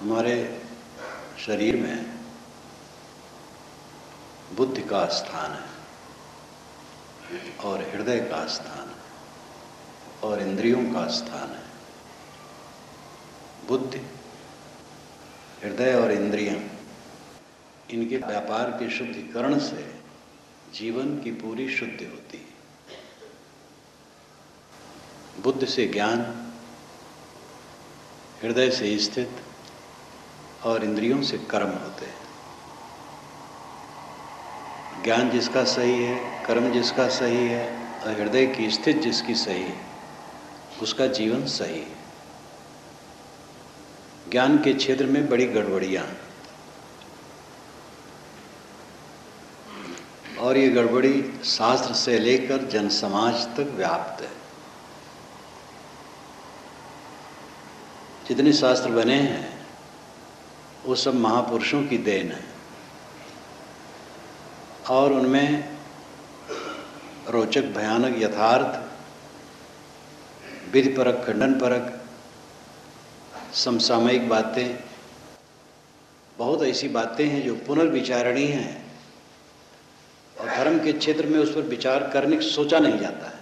हमारे शरीर में बुद्धि का स्थान है और हृदय का स्थान है और इंद्रियों का स्थान है। बुद्धि, हृदय और इंद्रियां, इनके व्यापार के शुद्धिकरण से जीवन की पूरी शुद्धि होती है। बुद्धि से ज्ञान, हृदय से स्थित और इंद्रियों से कर्म होते हैं। ज्ञान जिसका सही है, कर्म जिसका सही है और हृदय की स्थिति जिसकी सही है, उसका जीवन सही है। ज्ञान के क्षेत्र में बड़ी गड़बड़ियां और ये गड़बड़ी शास्त्र से लेकर जनसमाज तक व्याप्त है। जितने शास्त्र बने हैं वो सब महापुरुषों की देन है और उनमें रोचक, भयानक, यथार्थ, विधिपरक, खंडनपरक, समसामयिक बातें, बहुत ऐसी बातें हैं जो पुनर्विचारणीय हैं और धर्म के क्षेत्र में उस पर विचार करने की सोचा नहीं जाता है,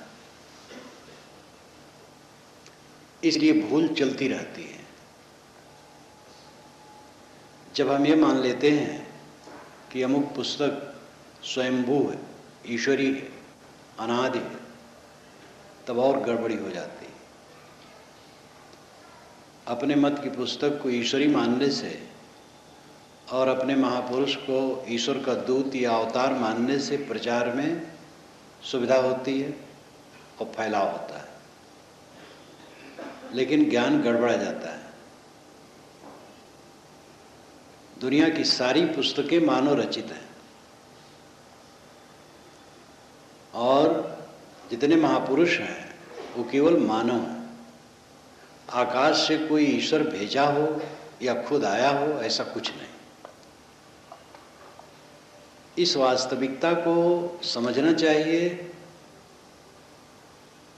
इसलिए भूल चलती रहती है। जब हम ये मान लेते हैं कि अमुक पुस्तक स्वयंभू है, ईश्वरी है, अनादि है, तब और गड़बड़ी हो जाती है। अपने मत की पुस्तक को ईश्वरी मानने से और अपने महापुरुष को ईश्वर का दूत या अवतार मानने से प्रचार में सुविधा होती है और फैलाव होता है, लेकिन ज्ञान गड़बड़ा जाता है। दुनिया की सारी पुस्तकें मानव रचित हैं और जितने महापुरुष हैं वो केवल मानव हैं। आकाश से कोई ईश्वर भेजा हो या खुद आया हो, ऐसा कुछ नहीं। इस वास्तविकता को समझना चाहिए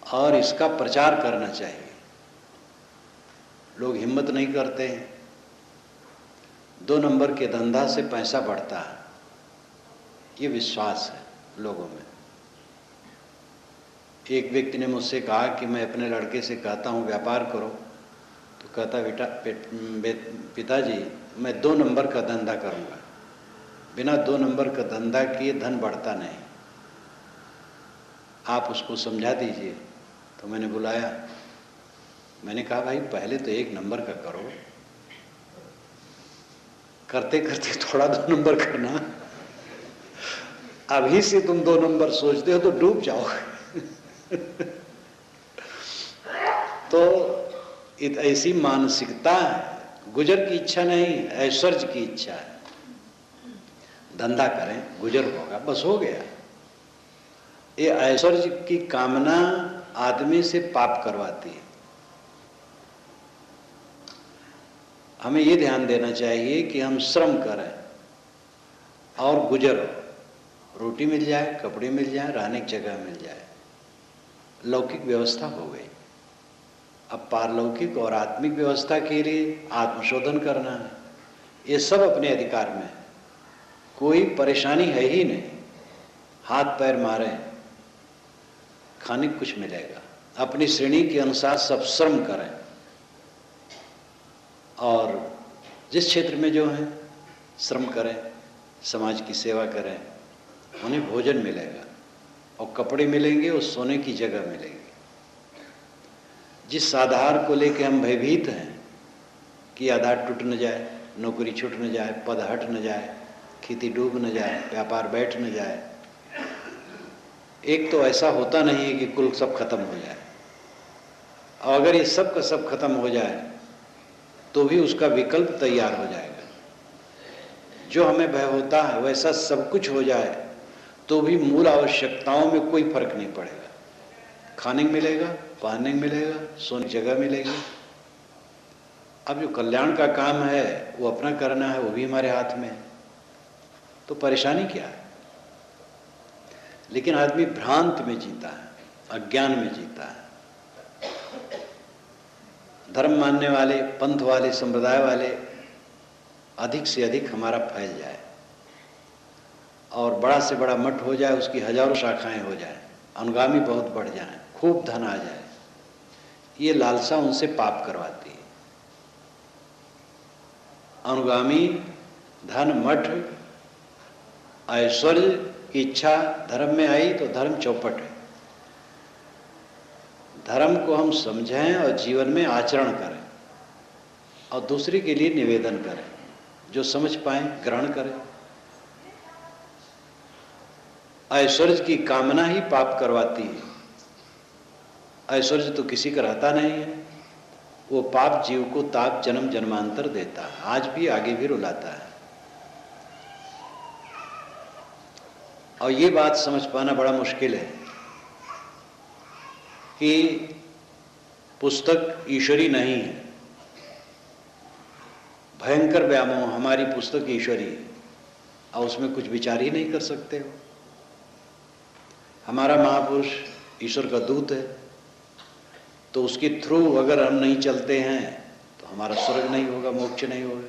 और इसका प्रचार करना चाहिए। लोग हिम्मत नहीं करते हैं। 2 नंबर के धंधा से पैसा बढ़ता है, ये विश्वास है लोगों में। एक व्यक्ति ने मुझसे कहा कि मैं अपने लड़के से कहता हूँ व्यापार करो, तो कहता पिताजी मैं 2 नंबर का धंधा करूँगा। बिना 2 नंबर का धंधा किए धन बढ़ता नहीं, आप उसको समझा दीजिए। तो मैंने बुलाया, मैंने कहा भाई पहले तो 1 नंबर का करो, करते करते थोड़ा 2 नंबर करना। अभी से तुम 2 नंबर सोचते हो तो डूब जाओगे। तो ऐसी मानसिकता है। गुजर की इच्छा नहीं, ऐश्वर्य की इच्छा है। धंधा करें, गुजर होगा, बस हो गया। ये ऐश्वर्य की कामना आदमी से पाप करवाती है। हमें ये ध्यान देना चाहिए कि हम श्रम करें और गुजर हो, रोटी मिल जाए, कपड़े मिल जाए, रहने की जगह मिल जाए, लौकिक व्यवस्था हो गई। अब पारलौकिक और आत्मिक व्यवस्था के लिए आत्मशोधन करना है। ये सब अपने अधिकार में है, कोई परेशानी है ही नहीं। हाथ पैर मारें, खाने को कुछ मिलेगा। अपनी श्रेणी के अनुसार सब श्रम करें और जिस क्षेत्र में जो है श्रम करें, समाज की सेवा करें, उन्हें भोजन मिलेगा और कपड़े मिलेंगे और सोने की जगह मिलेगी। जिस आधार को लेकर हम भयभीत हैं कि आधार टूट न जाए, नौकरी छूट न जाए, पद हट न जाए, खेती डूब न जाए, व्यापार बैठ न जाए, एक तो ऐसा होता नहीं है कि कुल सब खत्म हो जाए। और अगर ये सब का सब खत्म हो जाए तो भी उसका विकल्प तैयार हो जाएगा। जो हमें भय होता है वैसा सब कुछ हो जाए तो भी मूल आवश्यकताओं में कोई फर्क नहीं पड़ेगा। खाने को मिलेगा, पहनने को मिलेगा, सोने की जगह मिलेगी। अब जो कल्याण का काम है वो अपना करना है, वो भी हमारे हाथ में है, तो परेशानी क्या है। लेकिन आदमी भ्रांत में जीता है, अज्ञान में जीता है। धर्म मानने वाले, पंथ वाले, संप्रदाय वाले अधिक से अधिक हमारा फैल जाए और बड़ा से बड़ा मठ हो जाए, उसकी हजारों शाखाएं हो जाए, अनुगामी बहुत बढ़ जाए, खूब धन आ जाए। ये लालसा उनसे पाप करवाती है। अनुगामी, धन, मठ, ऐश्वर्य की इच्छा धर्म में आई तो धर्म चौपट है। धर्म को हम समझें और जीवन में आचरण करें और दूसरे के लिए निवेदन करें, जो समझ पाए ग्रहण करें। ऐश्वर्य की कामना ही पाप करवाती है। ऐश्वर्य तो किसी का रहता नहीं है, वो पाप जीव को ताप जन्म जन्मांतर देता है, आज भी आगे भी रुलाता है। और ये बात समझ पाना बड़ा मुश्किल है कि पुस्तक ईश्वरी नहीं है। भयंकर व्यामोह, हमारी पुस्तक ईश्वरी है और उसमें कुछ विचार ही नहीं कर सकते हो। हमारा महापुरुष ईश्वर का दूत है, तो उसके थ्रू अगर हम नहीं चलते हैं तो हमारा स्वर्ग नहीं होगा, मोक्ष नहीं होगा।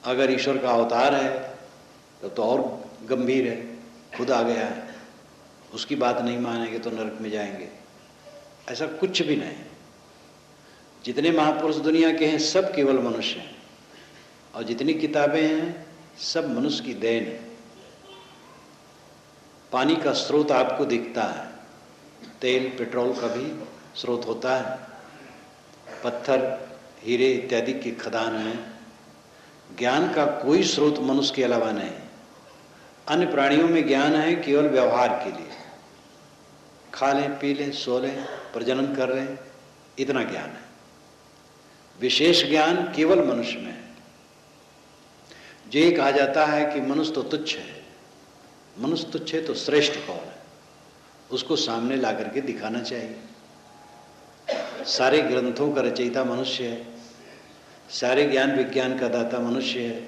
अगर ईश्वर का अवतार है तो और गंभीर है, खुद आ गया है, उसकी बात नहीं मानेंगे तो नरक में जाएंगे। ऐसा कुछ भी नहीं। जितने महापुरुष दुनिया के हैं सब केवल मनुष्य हैं, और जितनी किताबें हैं सब मनुष्य की देन है। पानी का स्रोत आपको दिखता है, तेल पेट्रोल का भी स्रोत होता है, पत्थर हीरे इत्यादि की खदान में। ज्ञान का कोई स्रोत मनुष्य के अलावा नहीं। अन्य प्राणियों में ज्ञान है केवल व्यवहार के लिए, खा लें पी लें सो लें प्रजनन कर रहे हैं, इतना ज्ञान है। विशेष ज्ञान केवल मनुष्य में है। जो ये कहा जाता है कि मनुष्य तो तुच्छ है, मनुष्य तुच्छ है तो श्रेष्ठ कौन है, उसको सामने ला करके दिखाना चाहिए। सारे ग्रंथों का रचयिता मनुष्य है, सारे ज्ञान विज्ञान का दाता मनुष्य है,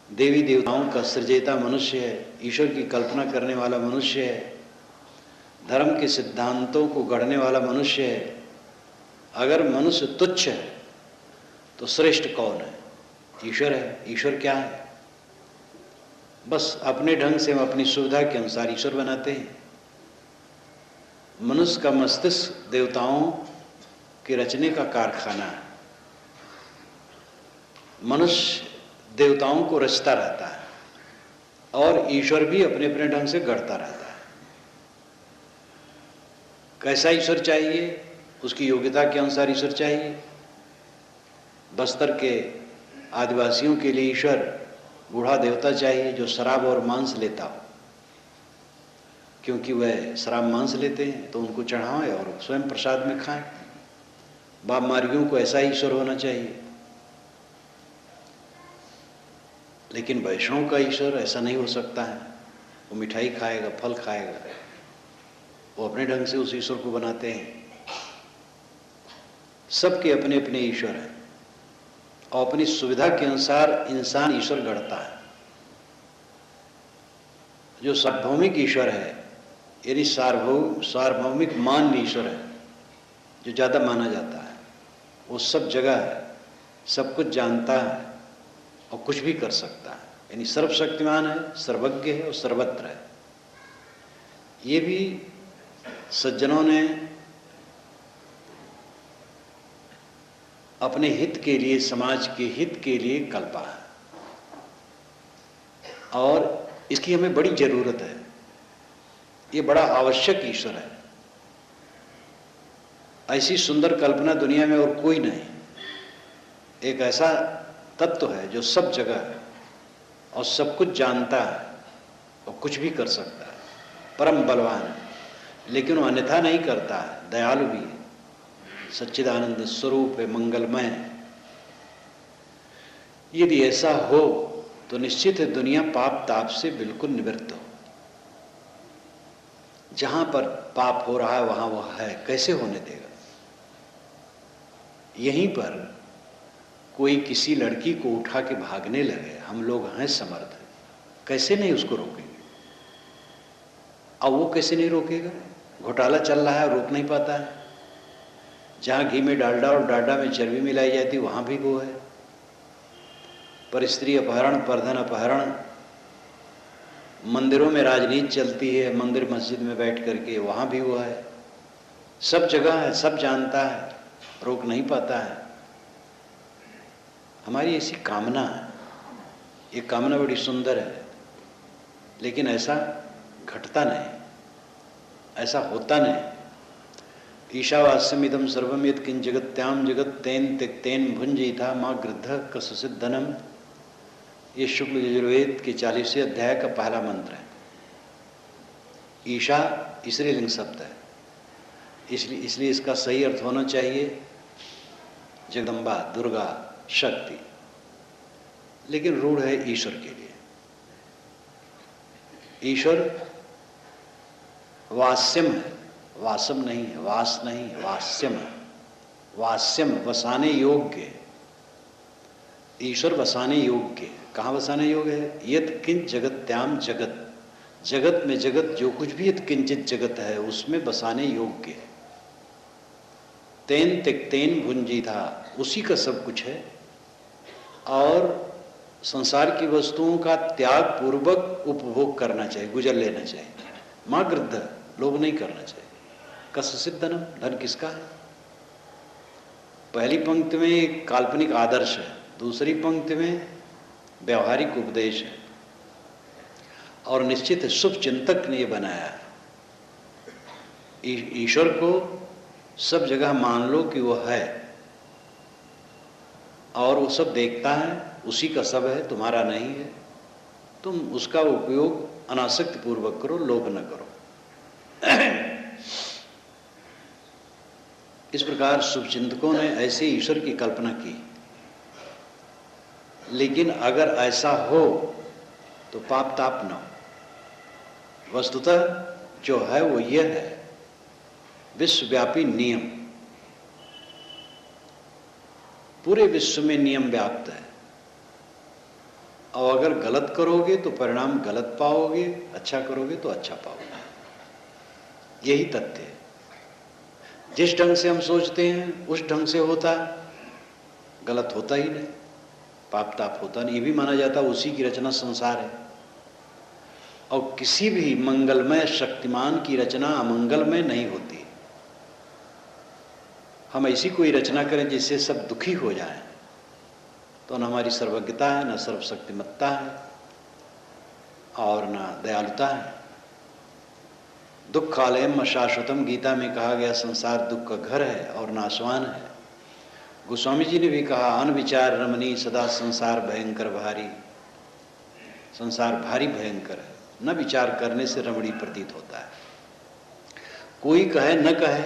देवी देवताओं का सृजयिता मनुष्य है, ईश्वर की कल्पना करने वाला मनुष्य है, धर्म के सिद्धांतों को गढ़ने वाला मनुष्य है। अगर मनुष्य तुच्छ है तो श्रेष्ठ कौन है? ईश्वर है। ईश्वर क्या है? बस अपने ढंग से हम अपनी सुविधा के अनुसार ईश्वर बनाते हैं। मनुष्य का मस्तिष्क देवताओं के रचने का कारखाना है। मनुष्य देवताओं को रचता रहता है और ईश्वर भी अपने अपने ढंग से गढ़ता रहता है। कैसा ईश्वर चाहिए? उसकी योग्यता के अनुसार ईश्वर चाहिए। बस्तर के आदिवासियों के लिए ईश्वर बूढ़ा देवता चाहिए जो शराब और मांस लेता हो, क्योंकि वह शराब मांस लेते हैं तो उनको चढ़ाएं और स्वयं प्रसाद में खाएं। बाप मार्गियों को ऐसा ईश्वर होना चाहिए। लेकिन वैष्णव का ईश्वर ऐसा नहीं हो सकता है। वो मिठाई खाएगा, फल खाएगा, वो अपने ढंग से उस ईश्वर को बनाते हैं। सबके अपने अपने ईश्वर हैं और अपनी सुविधा के अनुसार इंसान ईश्वर गढ़ता है। जो सार्वभौमिक ईश्वर है, यानी सार्वभौमिक मान्य ईश्वर है, जो ज़्यादा माना जाता है, वो सब जगह है, सब कुछ जानता है और कुछ भी कर सकता है, यानी सर्वशक्तिमान है, सर्वज्ञ है और सर्वत्र है। ये भी सज्जनों ने अपने हित के लिए, समाज के हित के लिए कल्पा है और इसकी हमें बड़ी जरूरत है। ये बड़ा आवश्यक ईश्वर है। ऐसी सुंदर कल्पना दुनिया में और कोई नहीं। एक ऐसा तत्व है जो सब जगह है और सब कुछ जानता है और कुछ भी कर सकता है, परम बलवान है, लेकिन वो अन्यथा नहीं करता है, दयालु भी है, सच्चिदानंद स्वरूप है, मंगलमय है। यदि ऐसा हो तो निश्चित है दुनिया पाप ताप से बिल्कुल निवृत्त हो। जहां पर पाप हो रहा है वहां वह है, कैसे होने देगा? यहीं पर कोई किसी लड़की को उठा के भागने लगे, हम लोग हैं समर्थ, कैसे नहीं उसको रोकेंगे? अब वो कैसे नहीं रोकेगा? घोटाला चल रहा है, रोक नहीं पाता है। जहां घी में डालडा और डालडा में चर्बी मिलाई जाती वहां भी वो है। पर स्त्री अपहरण, पर धन अपहरण, मंदिरों में राजनीति चलती है, मंदिर मस्जिद में बैठ करके, वहाँ भी हुआ है। सब जगह है, सब जानता है, रोक नहीं पाता है। हमारी ऐसी कामना है, ये कामना बड़ी सुंदर है, लेकिन ऐसा घटता नहीं, ऐसा होता नहीं। ईशावास्यमिदं सर्वम यत्किंच जगत्याम जगत तेन त्यक्तेन भुंजीथा माँ गृध्र कसुषित धनम। ये शुक्ल यजुर्वेद के 40वें अध्याय का पहला मंत्र है। ईशा स्त्रीलिंग शब्द है, इसलिए इसका सही अर्थ होना चाहिए जगदम्बा, दुर्गा, शक्ति, लेकिन रूढ़ है ईश्वर के लिए। ईश्वर वास्यम है, वासम नहीं है, वास नहीं है, वास्यम है। वास्यम वसाने योग्य, ईश्वर वसाने योग्य। कहाँ वसाने योग्य है? यत किंच जगत्याम जगत, जगत में जगत जो कुछ भी यत किंचित जगत है उसमें बसाने योग्य है। तेन त्यक्तेन भुंजीथा, उसी का सब कुछ है, और संसार की वस्तुओं का त्याग पूर्वक उपभोग करना चाहिए, गुजर लेना चाहिए। माँ गृध्र, लोभ नहीं करना चाहिए। कसुषित धनम, धन किसका है? पहली पंक्ति में एक काल्पनिक आदर्श है, दूसरी पंक्ति में व्यवहारिक उपदेश है, और निश्चित शुभ चिंतक ने ये बनाया है। ईश्वर को सब जगह मान लो कि वो है, और वो सब देखता है, उसी का सब है, तुम्हारा नहीं है। तुम उसका उपयोग अनासक्ति पूर्वक करो, लोभ न करो। इस प्रकार शुभचिंतकों ने ऐसे ईश्वर की कल्पना की। लेकिन अगर ऐसा हो तो पाप ताप न हो। वस्तुतः जो है वो यह है, विश्वव्यापी नियम, पूरे विश्व में नियम व्याप्त है, और अगर गलत करोगे तो परिणाम गलत पाओगे, अच्छा करोगे तो अच्छा पाओगे। यही तथ्य है। जिस ढंग से हम सोचते हैं उस ढंग से होता है, गलत होता ही नहीं, पाप ताप होता नहीं। ये भी माना जाता है उसी की रचना संसार है, और किसी भी मंगलमय शक्तिमान की रचना अमंगलमय नहीं होती। हम ऐसी कोई रचना करें जिससे सब दुखी हो जाएं, तो न हमारी सर्वज्ञता है, न सर्वशक्तिमत्ता है, और न दयालुता है। दुखालयम अशाश्वतम, गीता में कहा गया संसार दुख का घर है और नाशवान है। गोस्वामी जी ने भी कहा, अनविचार रमणी सदा संसार भयंकर भारी, संसार भारी भयंकर है, न विचार करने से रमणी प्रतीत होता है। कोई कहे न कहे,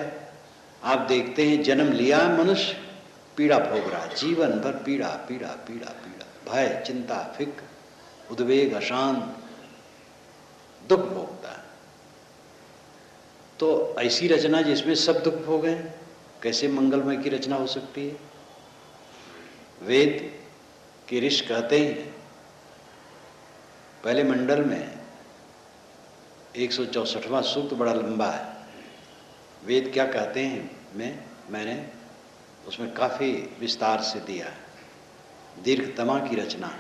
आप देखते हैं जन्म लिया मनुष्य, पीड़ा भोग रहा, जीवन भर पीड़ा पीड़ा पीड़ा पीड़ा, भय, चिंता, फिक्र, उद्वेग, अशांत, दुख भोगता है। तो ऐसी रचना जिसमें सब दुख भोगे, कैसे मंगलमय की रचना हो सकती है? वेद के ऋषि कहते हैं, पहले मंडल में 164वां सूक्त बड़ा लंबा है। वेद क्या कहते हैं मैंने उसमें काफ़ी विस्तार से दिया है। दीर्घतमा की रचना,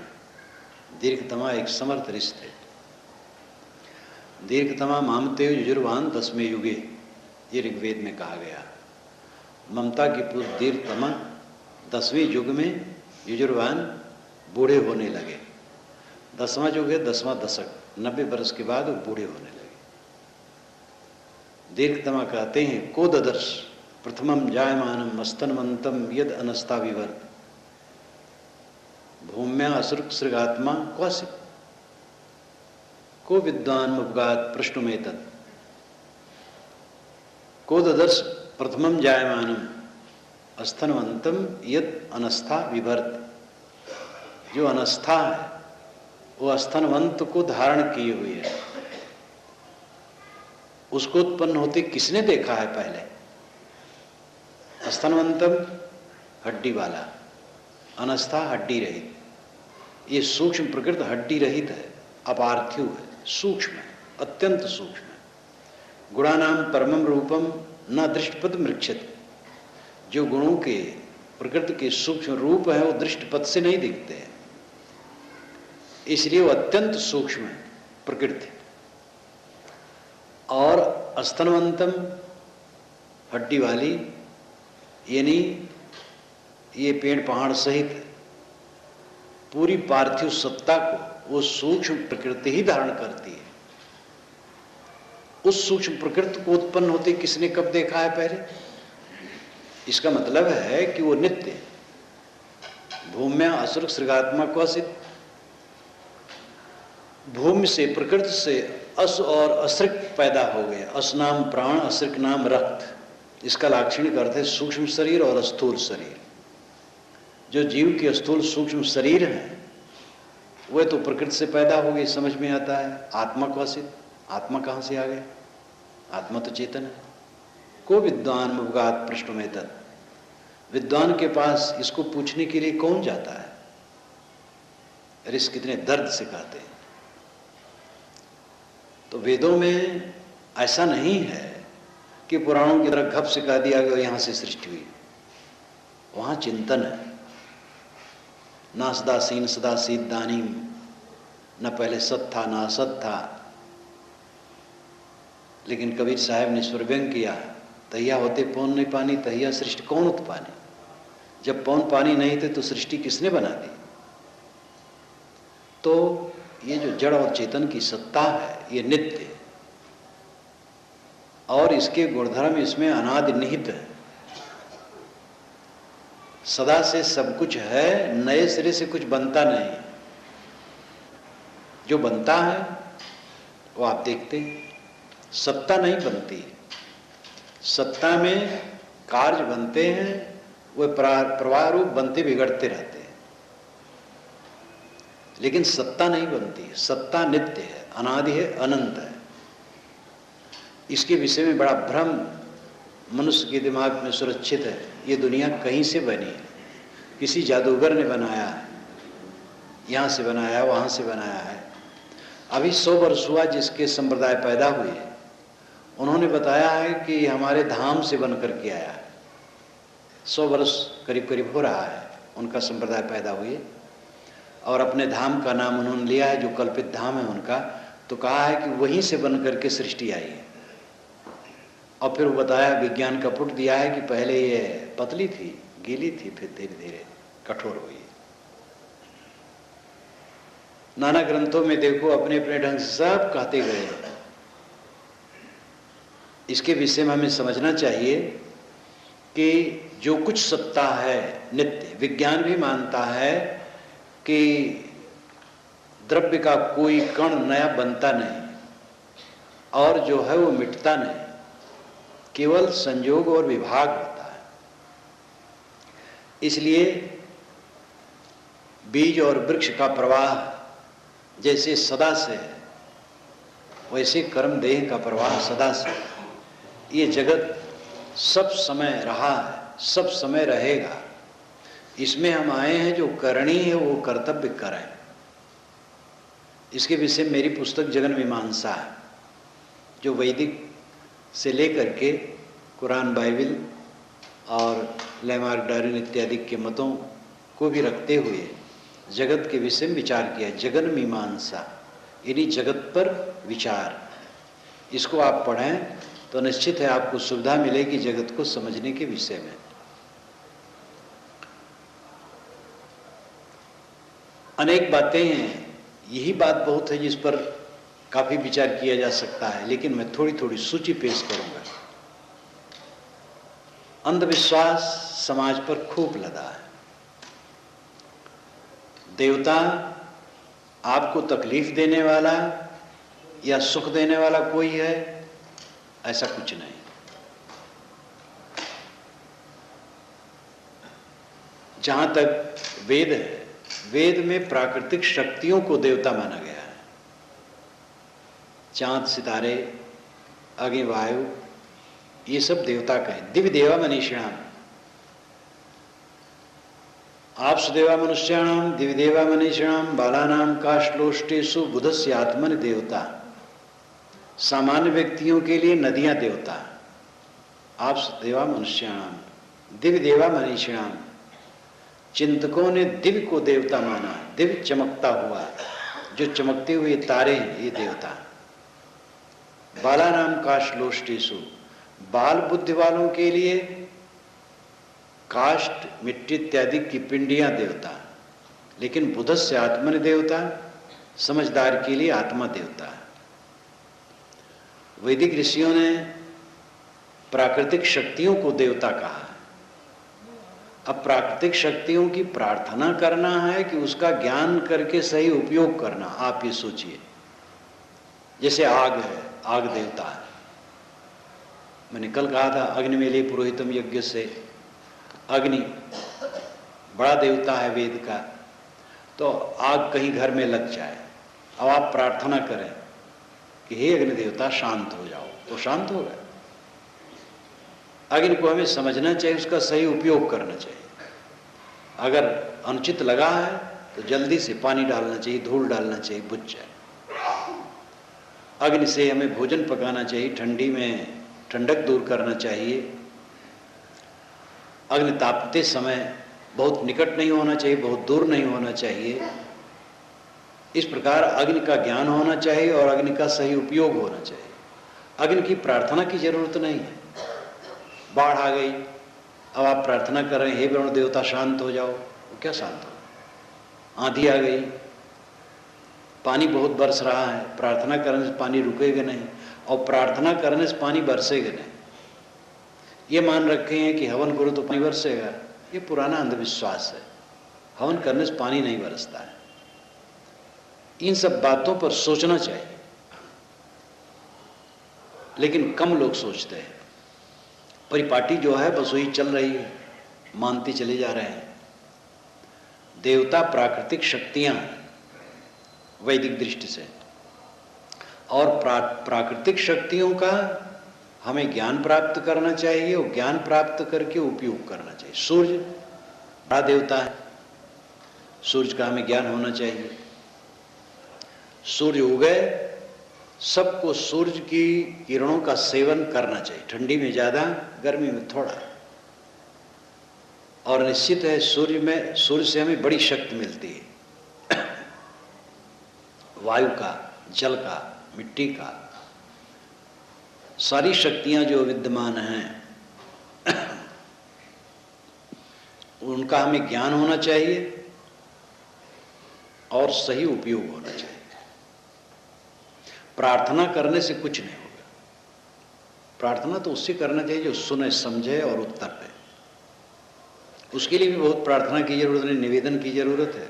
दीर्घतमा एक समर्थ ऋषि थे। दीर्घतमा मामते युजुर्वान 10वें युगे, ये ऋग्वेद में कहा गया। ममता की पुत्र दीर्घतमा 10वें युग में युजुर्वान बूढ़े होने लगे। 10वां युग है 10वां दशक, 90 वर्ष के बाद वो बूढ़े होने लगे। दीर्घतमा कहते हैं, को ददर्श प्रथमम जायमानम स्तनवंतम यद अनस्ता विवर्त, भूम्या असुर सृगात्मा क्वासित, को विद्वान उपगात प्रश्नुमेतत्, को ददर्श प्रथमम जायमानम स्तनवंतम यद अनस्था विवर्त। जो अनस्था है वो स्तनवंत को धारण किए हुए है। उसको उत्पन्न होते किसने देखा है पहले? स्तनवंतम हड्डी वाला, अनस्था हड्डी रहित। ये सूक्ष्म प्रकृति हड्डी रहित है, अपार्थिव है, सूक्ष्म है, अत्यंत सूक्ष्म है। गुणानाम परमम रूपम न दृष्टपद मृक्षत। जो गुणों के प्रकृति के सूक्ष्म रूप है वो दृष्टपद से नहीं दिखते हैं। इसलिए वो अत्यंत सूक्ष्म है प्रकृति। और अस्तनवंतम, हड्डी वाली, यानी ये पेड़ पहाड़ सहित पूरी पार्थिव सत्ता को वो सूक्ष्म प्रकृति ही धारण करती है। उस सूक्ष्म प्रकृति को उत्पन्न होते किसने कब देखा है पहले? इसका मतलब है कि वो नित्य भूम्या असुर सृगात्मक वसित, भूमि से प्रकृति से अस और असृक पैदा हो गए। अस नाम प्राण, असृक नाम रक्त। इसका लाक्षणिक अर्थ है सूक्ष्म शरीर और स्थूल शरीर। जो जीव के स्थूल सूक्ष्म शरीर है वह तो प्रकृति से पैदा हो गई, समझ में आता है। आत्मा को वसित, आत्मा कहाँ से आ गए? आत्मा तो चेतन है। को विद्वान मुगात पृष्ठ में तत्, विद्वान के पास इसको पूछने के लिए कौन जाता है? ऋषि कितने दर्द से कहते हैं। तो वेदों में ऐसा नहीं है कि पुराणों की तरह घप से कह दिया गया यहां से सृष्टि हुई। वहां चिंतन है। ना सदासीन सदा सीदानीम, न पहले सत था ना असत था। लेकिन कबीर साहब ने स्वर व्यंग किया, तहिया होते पौन नहीं पानी, तहिया सृष्टि कौन उत पानी। जब पौन पानी नहीं थे तो सृष्टि किसने बना दी? तो ये जो जड़ और चेतन की सत्ता है ये नित्य है और इसके गुणधर्म इसमें अनादि निहित है। सदा से सब कुछ है, नए सिरे से कुछ बनता नहीं। जो बनता है वो आप देखते हैं, सत्ता नहीं बनती। सत्ता में कार्य बनते हैं, वे प्रवाह रूप बनते बिगड़ते रहते हैं, लेकिन सत्ता नहीं बनती। सत्ता नित्य है, अनादि है, अनंत है। इसके विषय में बड़ा भ्रम मनुष्य के दिमाग में सुरक्षित है। ये दुनिया कहीं से बनी है, किसी जादूगर ने बनाया है, यहाँ से बनाया, वहाँ से बनाया है। अभी 100 वर्ष हुआ जिसके संप्रदाय पैदा हुए, उन्होंने बताया है कि हमारे धाम से बन करके आया है। 100 वर्ष करीब करीब हो रहा है उनका संप्रदाय पैदा हुए, और अपने धाम का नाम उन्होंने लिया है जो कल्पित धाम है उनका। तो कहा है कि वहीं से बन करके सृष्टि आई है। और फिर वो बताया, विज्ञान का पुट दिया है कि पहले ये पतली थी, गीली थी, फिर धीरे धीरे कठोर हुई। नाना ग्रंथों में देखो अपने अपने ढंग से सब कहते गए। इसके विषय में हमें समझना चाहिए कि जो कुछ सत्ता है नित्य। विज्ञान भी मानता है कि द्रव्य का कोई कण नया बनता नहीं और जो है वो मिटता नहीं, केवल संयोग और विभाग होता है। इसलिए बीज और वृक्ष का प्रवाह जैसे सदा से है, वैसे कर्म देह का प्रवाह सदा से है। ये जगत सब समय रहा है, सब समय रहेगा। इसमें हम आए हैं जो करनी है वो कर्तव्य करें। इसके विषय मेरी पुस्तक जगन मीमांसा है, जो वैदिक से लेकर के कुरान, बाइबल और लैमार्क डार्विन इत्यादि के मतों को भी रखते हुए जगत के विषय में विचार किया। जगन मीमांसा यानी जगत पर विचार। इसको आप पढ़ें तो निश्चित है आपको सुविधा मिलेगी जगत को समझने के विषय में। अनेक बातें हैं, यही बात बहुत है जिस पर काफी विचार किया जा सकता है, लेकिन मैं थोड़ी थोड़ी सूची पेश करूंगा। अंधविश्वास समाज पर खूब लदा है। देवता आपको तकलीफ देने वाला या सुख देने वाला कोई है, ऐसा कुछ नहीं। जहां तक वेद है, वेद में प्राकृतिक शक्तियों को देवता माना गया है। चांद, सितारे, अग्नि, वायु, ये सब देवता का है। दिव्य देवा मनीषिणाम, आपस देवा मनुष्याणाम, दिव्य देवा मनीषिणाम, बालानाम काष्ठलोष्टेषु बुधस्य आत्मन देवता। सामान्य व्यक्तियों के लिए नदियां देवता, आपस देवा मनुष्याणाम, दिव्य देवा मनीषिणाम। चिंतकों ने दिव्य को देवता माना, दिव्य चमकता हुआ, जो चमकते हुए तारे हैं ये देवता। बालानाम काष्ठलोष्टेषु, बाल बुद्धि वालों के लिए काष्ठ मिट्टी इत्यादि की पिंडियां देवता, लेकिन बुधस्य आत्मन देवता, समझदार के लिए आत्मा देवता। वैदिक ऋषियों ने प्राकृतिक शक्तियों को देवता कहा। अब प्राकृतिक शक्तियों की प्रार्थना करना है कि उसका ज्ञान करके सही उपयोग करना। आप ये सोचिए, जैसे आग है, आग देवता है। मैंने कल कहा था अग्निमेले पुरोहितम यज्ञ से, अग्नि बड़ा देवता है वेद का। तो आग कहीं घर में लग जाए, अब आप प्रार्थना करें कि हे अग्नि देवता शांत हो जाओ, तो शांत होगा। अग्नि को हमें समझना चाहिए, उसका सही उपयोग करना चाहिए। अगर अनुचित लगा है तो जल्दी से पानी डालना चाहिए, धूल डालना चाहिए, बुझ जाए। अग्नि से हमें भोजन पकाना चाहिए, ठंडी में ठंडक दूर करना चाहिए। अग्नि तापते समय बहुत निकट नहीं होना चाहिए, बहुत दूर नहीं होना चाहिए। इस प्रकार अग्नि का ज्ञान होना चाहिए और अग्नि का सही उपयोग होना चाहिए। अग्नि की प्रार्थना की जरूरत नहीं है। बाढ़ आ गई, अब आप प्रार्थना कर रहे हैं हे वरुण देवता शांत हो जाओ, वो क्या शांत हो? आंधी आ गई, पानी बहुत बरस रहा है, प्रार्थना करने से पानी रुकेगा नहीं, और प्रार्थना करने से पानी बरसेगा नहीं। ये मान रखे हैं कि हवन करो तो पानी बरसेगा, ये पुराना अंधविश्वास है। हवन करने से पानी नहीं बरसता है। इन सब बातों पर सोचना चाहिए, लेकिन कम लोग सोचते हैं। परिपाटी जो है बस वही चल रही है, मानते चले जा रहे हैं। देवता प्राकृतिक शक्तियां वैदिक दृष्टि से, और प्राकृतिक शक्तियों का हमें ज्ञान प्राप्त करना चाहिए और ज्ञान प्राप्त करके उपयोग करना चाहिए। सूर्य बड़ा देवता है, सूर्य का हमें ज्ञान होना चाहिए। सूर्य उगए, सबको सूर्य की किरणों का सेवन करना चाहिए, ठंडी में ज्यादा, गर्मी में थोड़ा। और निश्चित है सूर्य से हमें बड़ी शक्ति मिलती है, वायु का, जल का, मिट्टी का, सारी शक्तियां जो विद्यमान हैं उनका हमें ज्ञान होना चाहिए और सही उपयोग होना चाहिए। प्रार्थना करने से कुछ नहीं होगा। प्रार्थना तो उससे करना चाहिए जो सुने, समझे और उत्तर दे। उसके लिए भी बहुत प्रार्थना की जरूरत नहीं, निवेदन की जरूरत है।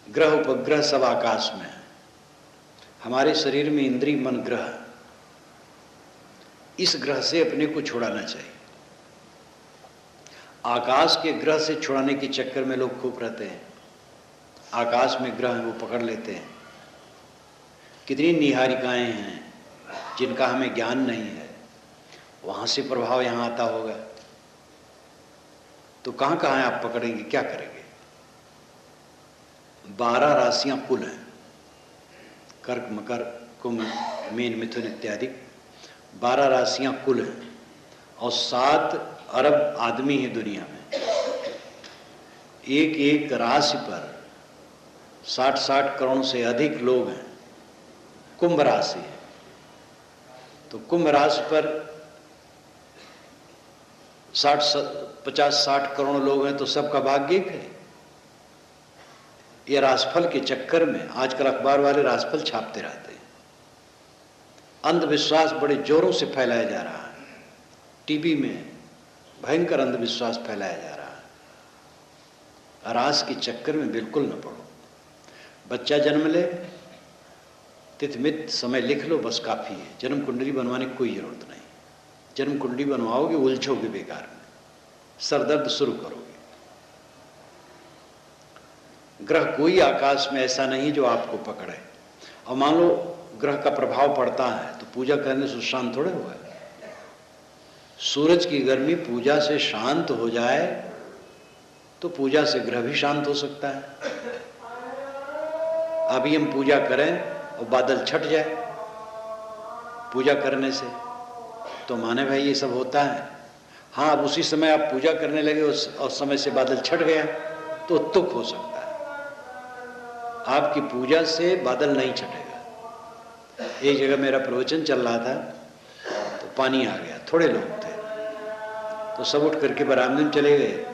ग्रह उपग्रह सब आकाश में है। हमारे शरीर में इंद्रिय मन ग्रह, इस ग्रह से अपने को छुड़ाना चाहिए। आकाश के ग्रह से छुड़ाने के चक्कर में लोग खूब रहते हैं। आकाश में ग्रह वो पकड़ लेते हैं। कितनी निहारिकाएं हैं जिनका हमें ज्ञान नहीं है, वहां से प्रभाव यहां आता होगा। तो कहां कहां आप पकड़ेंगे, क्या करेंगे? 12 राशियां कुल हैं, कर्क, मकर, कुंभ, मीन, मिथुन इत्यादि 12 राशियां कुल हैं, और 7 अरब आदमी हैं दुनिया में। एक एक राशि पर 60-60 करोड़ से अधिक लोग हैं। कुंभ राशि है, तो कुंभ राशि पर 50-60 करोड़ लोग हैं, तो सबका भाग्य एक है। ये राशिफल के चक्कर में आजकल अखबार वाले राशिफल छापते रहते हैं। अंधविश्वास बड़े जोरों से फैलाया जा रहा है। टीवी में भयंकर अंधविश्वास फैलाया जा रहा है। राशि के चक्कर में बिल्कुल न पड़ो। बच्चा जन्म ले, तिथिमित समय लिख लो, बस काफी है। जन्म कुंडली बनवाने की कोई जरूरत नहीं। जन्म कुंडली बनवाओगे उलझोगे बेकार में, सरदर्द शुरू करोगे। ग्रह कोई आकाश में ऐसा नहीं जो आपको पकड़े। और मान लो ग्रह का प्रभाव पड़ता है तो पूजा करने से शांत थोड़े हुआ। सूरज की गर्मी पूजा से शांत हो जाए तो पूजा से ग्रह भी शांत हो सकता है। अभी हम पूजा करें और बादल छट जाए पूजा करने से, तो माने भाई ये सब होता है। हाँ, अब उसी समय आप पूजा करने लगे और समय से बादल छट गया तो तुक हो सकता है। आपकी पूजा से बादल नहीं छटेगा। एक जगह मेरा प्रवचन चल रहा था तो पानी आ गया, थोड़े लोग थे तो सब उठ करके बरामदे में चले गए,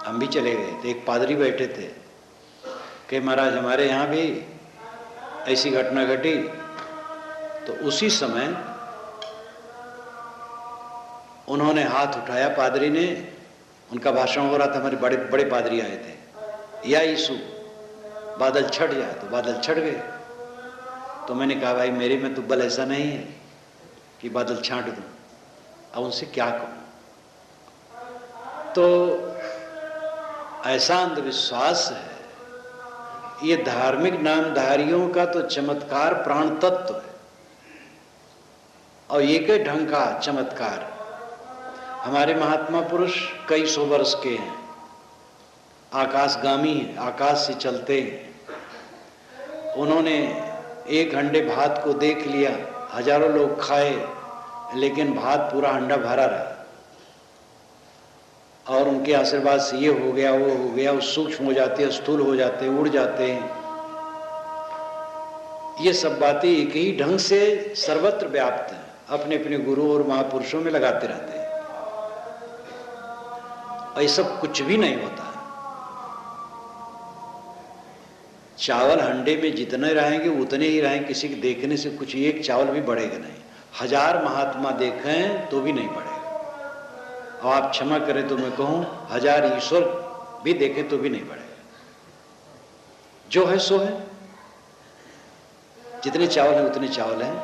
हम भी चले गए। तो एक पादरी बैठे थे कि महाराज हमारे यहाँ भी ऐसी घटना घटी। तो उसी समय उन्होंने हाथ उठाया, पादरी ने, उनका भाषण हो रहा था, हमारे बड़े बड़े पादरी आए थे, या यीशु बादल छट जाए, तो बादल छट गए। तो मैंने कहा भाई मेरे में तो बल ऐसा नहीं है कि बादल छांट दूं, अब उनसे क्या कहूं। तो ऐसा अंधविश्वास है, ये धार्मिक नामधारियों का तो चमत्कार प्राण तत्व है, और एक ही ढंग का चमत्कार। हमारे महात्मा पुरुष कई सौ वर्ष के हैं, आकाशगामी हैं, आकाश से चलते हैं। उन्होंने एक हंडे भात को देख लिया, हजारों लोग खाए, लेकिन भात पूरा हंडा भरा रहा, और उनके आशीर्वाद से ये हो गया, वो हो गया, वो सूक्ष्म हो जाते हैं, स्थूल हो जाते हैं, उड़ जाते हैं। ये सब बातें एक ही ढंग से सर्वत्र व्याप्त हैं, अपने अपने गुरु और महापुरुषों में लगाते रहते हैं। ऐसा कुछ भी नहीं होता है। चावल हंडे में जितने रहेंगे उतने ही रहेंगे, किसी के देखने से कुछ एक चावल भी बढ़ेगा नहीं। 1000 महात्मा देखें तो भी नहीं बढ़ेगा। और आप क्षमा करें तो मैं कहूं 1000 ईश्वर भी देखें तो भी नहीं बढ़ेगा। जो है सो है, जितने चावल हैं उतने चावल हैं।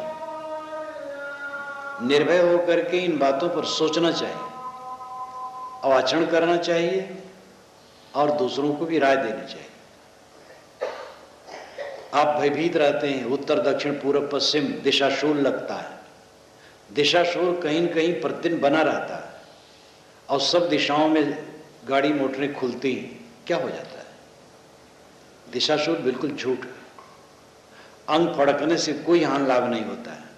निर्भय होकर के इन बातों पर सोचना चाहिए, और आचरण करना चाहिए, और दूसरों को भी राय देनी चाहिए। आप भयभीत रहते हैं, उत्तर दक्षिण पूर्व पश्चिम दिशाशूल लगता है। दिशाशूल कहीं न कहीं प्रतिदिन बना रहता है, और सब दिशाओं में गाड़ी मोटरें खुलती हैं, क्या हो जाता है? दिशाशूल बिल्कुल झूठ है। अंग फड़कने से कोई हानि लाभ नहीं होता है।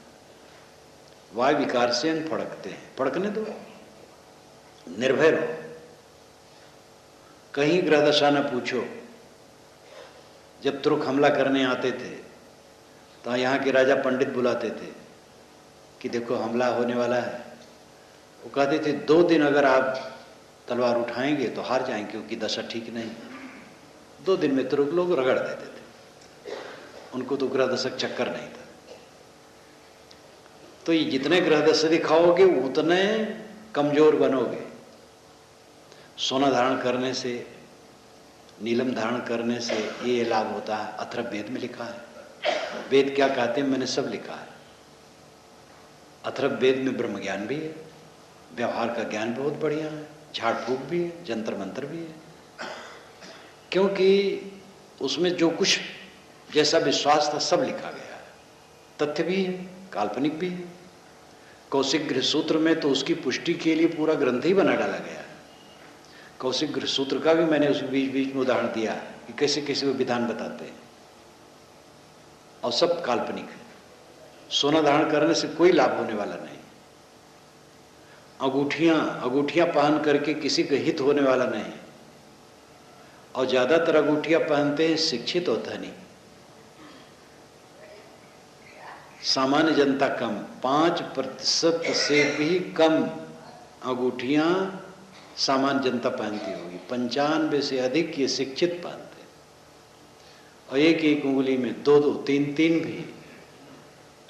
वायु विकार से अंग फड़कते हैं, फड़कने दो, निर्भय रहो। कहीं ग्रह दशा न पूछो। जब तुर्क हमला करने आते थे तो यहाँ के राजा पंडित बुलाते थे कि देखो हमला होने वाला है। वो कहते थे 2 दिन अगर आप तलवार उठाएंगे तो हार जाएंगे, क्योंकि दशा ठीक नहीं। 2 दिन में तुर्क लोग रगड़ देते थे, उनको तो ग्रह दशक चक्कर नहीं था। तो ये जितने ग्रह दशा दिखाओगे उतने कमजोर बनोगे। सोना धारण करने से, नीलम धारण करने से ये लाभ होता है, अथर्व वेद में लिखा है। वेद क्या कहते हैं मैंने सब लिखा है। अथर्व वेद में ब्रह्म ज्ञान भी है, व्यवहार का ज्ञान बहुत बढ़िया है, झाड़ फूक भी है, जंतर मंत्र भी है। क्योंकि उसमें जो कुछ जैसा विश्वास था सब लिखा गया है। तथ्य भी है, काल्पनिक भी है। कौशिक गृह सूत्र में तो उसकी पुष्टि के लिए पूरा ग्रंथ ही बना डाला गया है। कौशिक गृह सूत्र का भी मैंने उस बीच बीच में उदाहरण दिया कि कैसे कैसे वो विधान बताते हैं, और सब काल्पनिक है। सोना धारण करने से कोई लाभ होने वाला नहीं। अंगूठियां पहन करके किसी का हित होने वाला नहीं। और ज्यादातर अंगूठियां पहनते हैं शिक्षित होता नहीं, सामान्य जनता कम। 5% से भी कम अंगूठियां सामान्य जनता पहनती होगी। 95 से अधिक ये शिक्षित पहनते हैं, और एक एक उंगली में 2-2, 3-3 भी।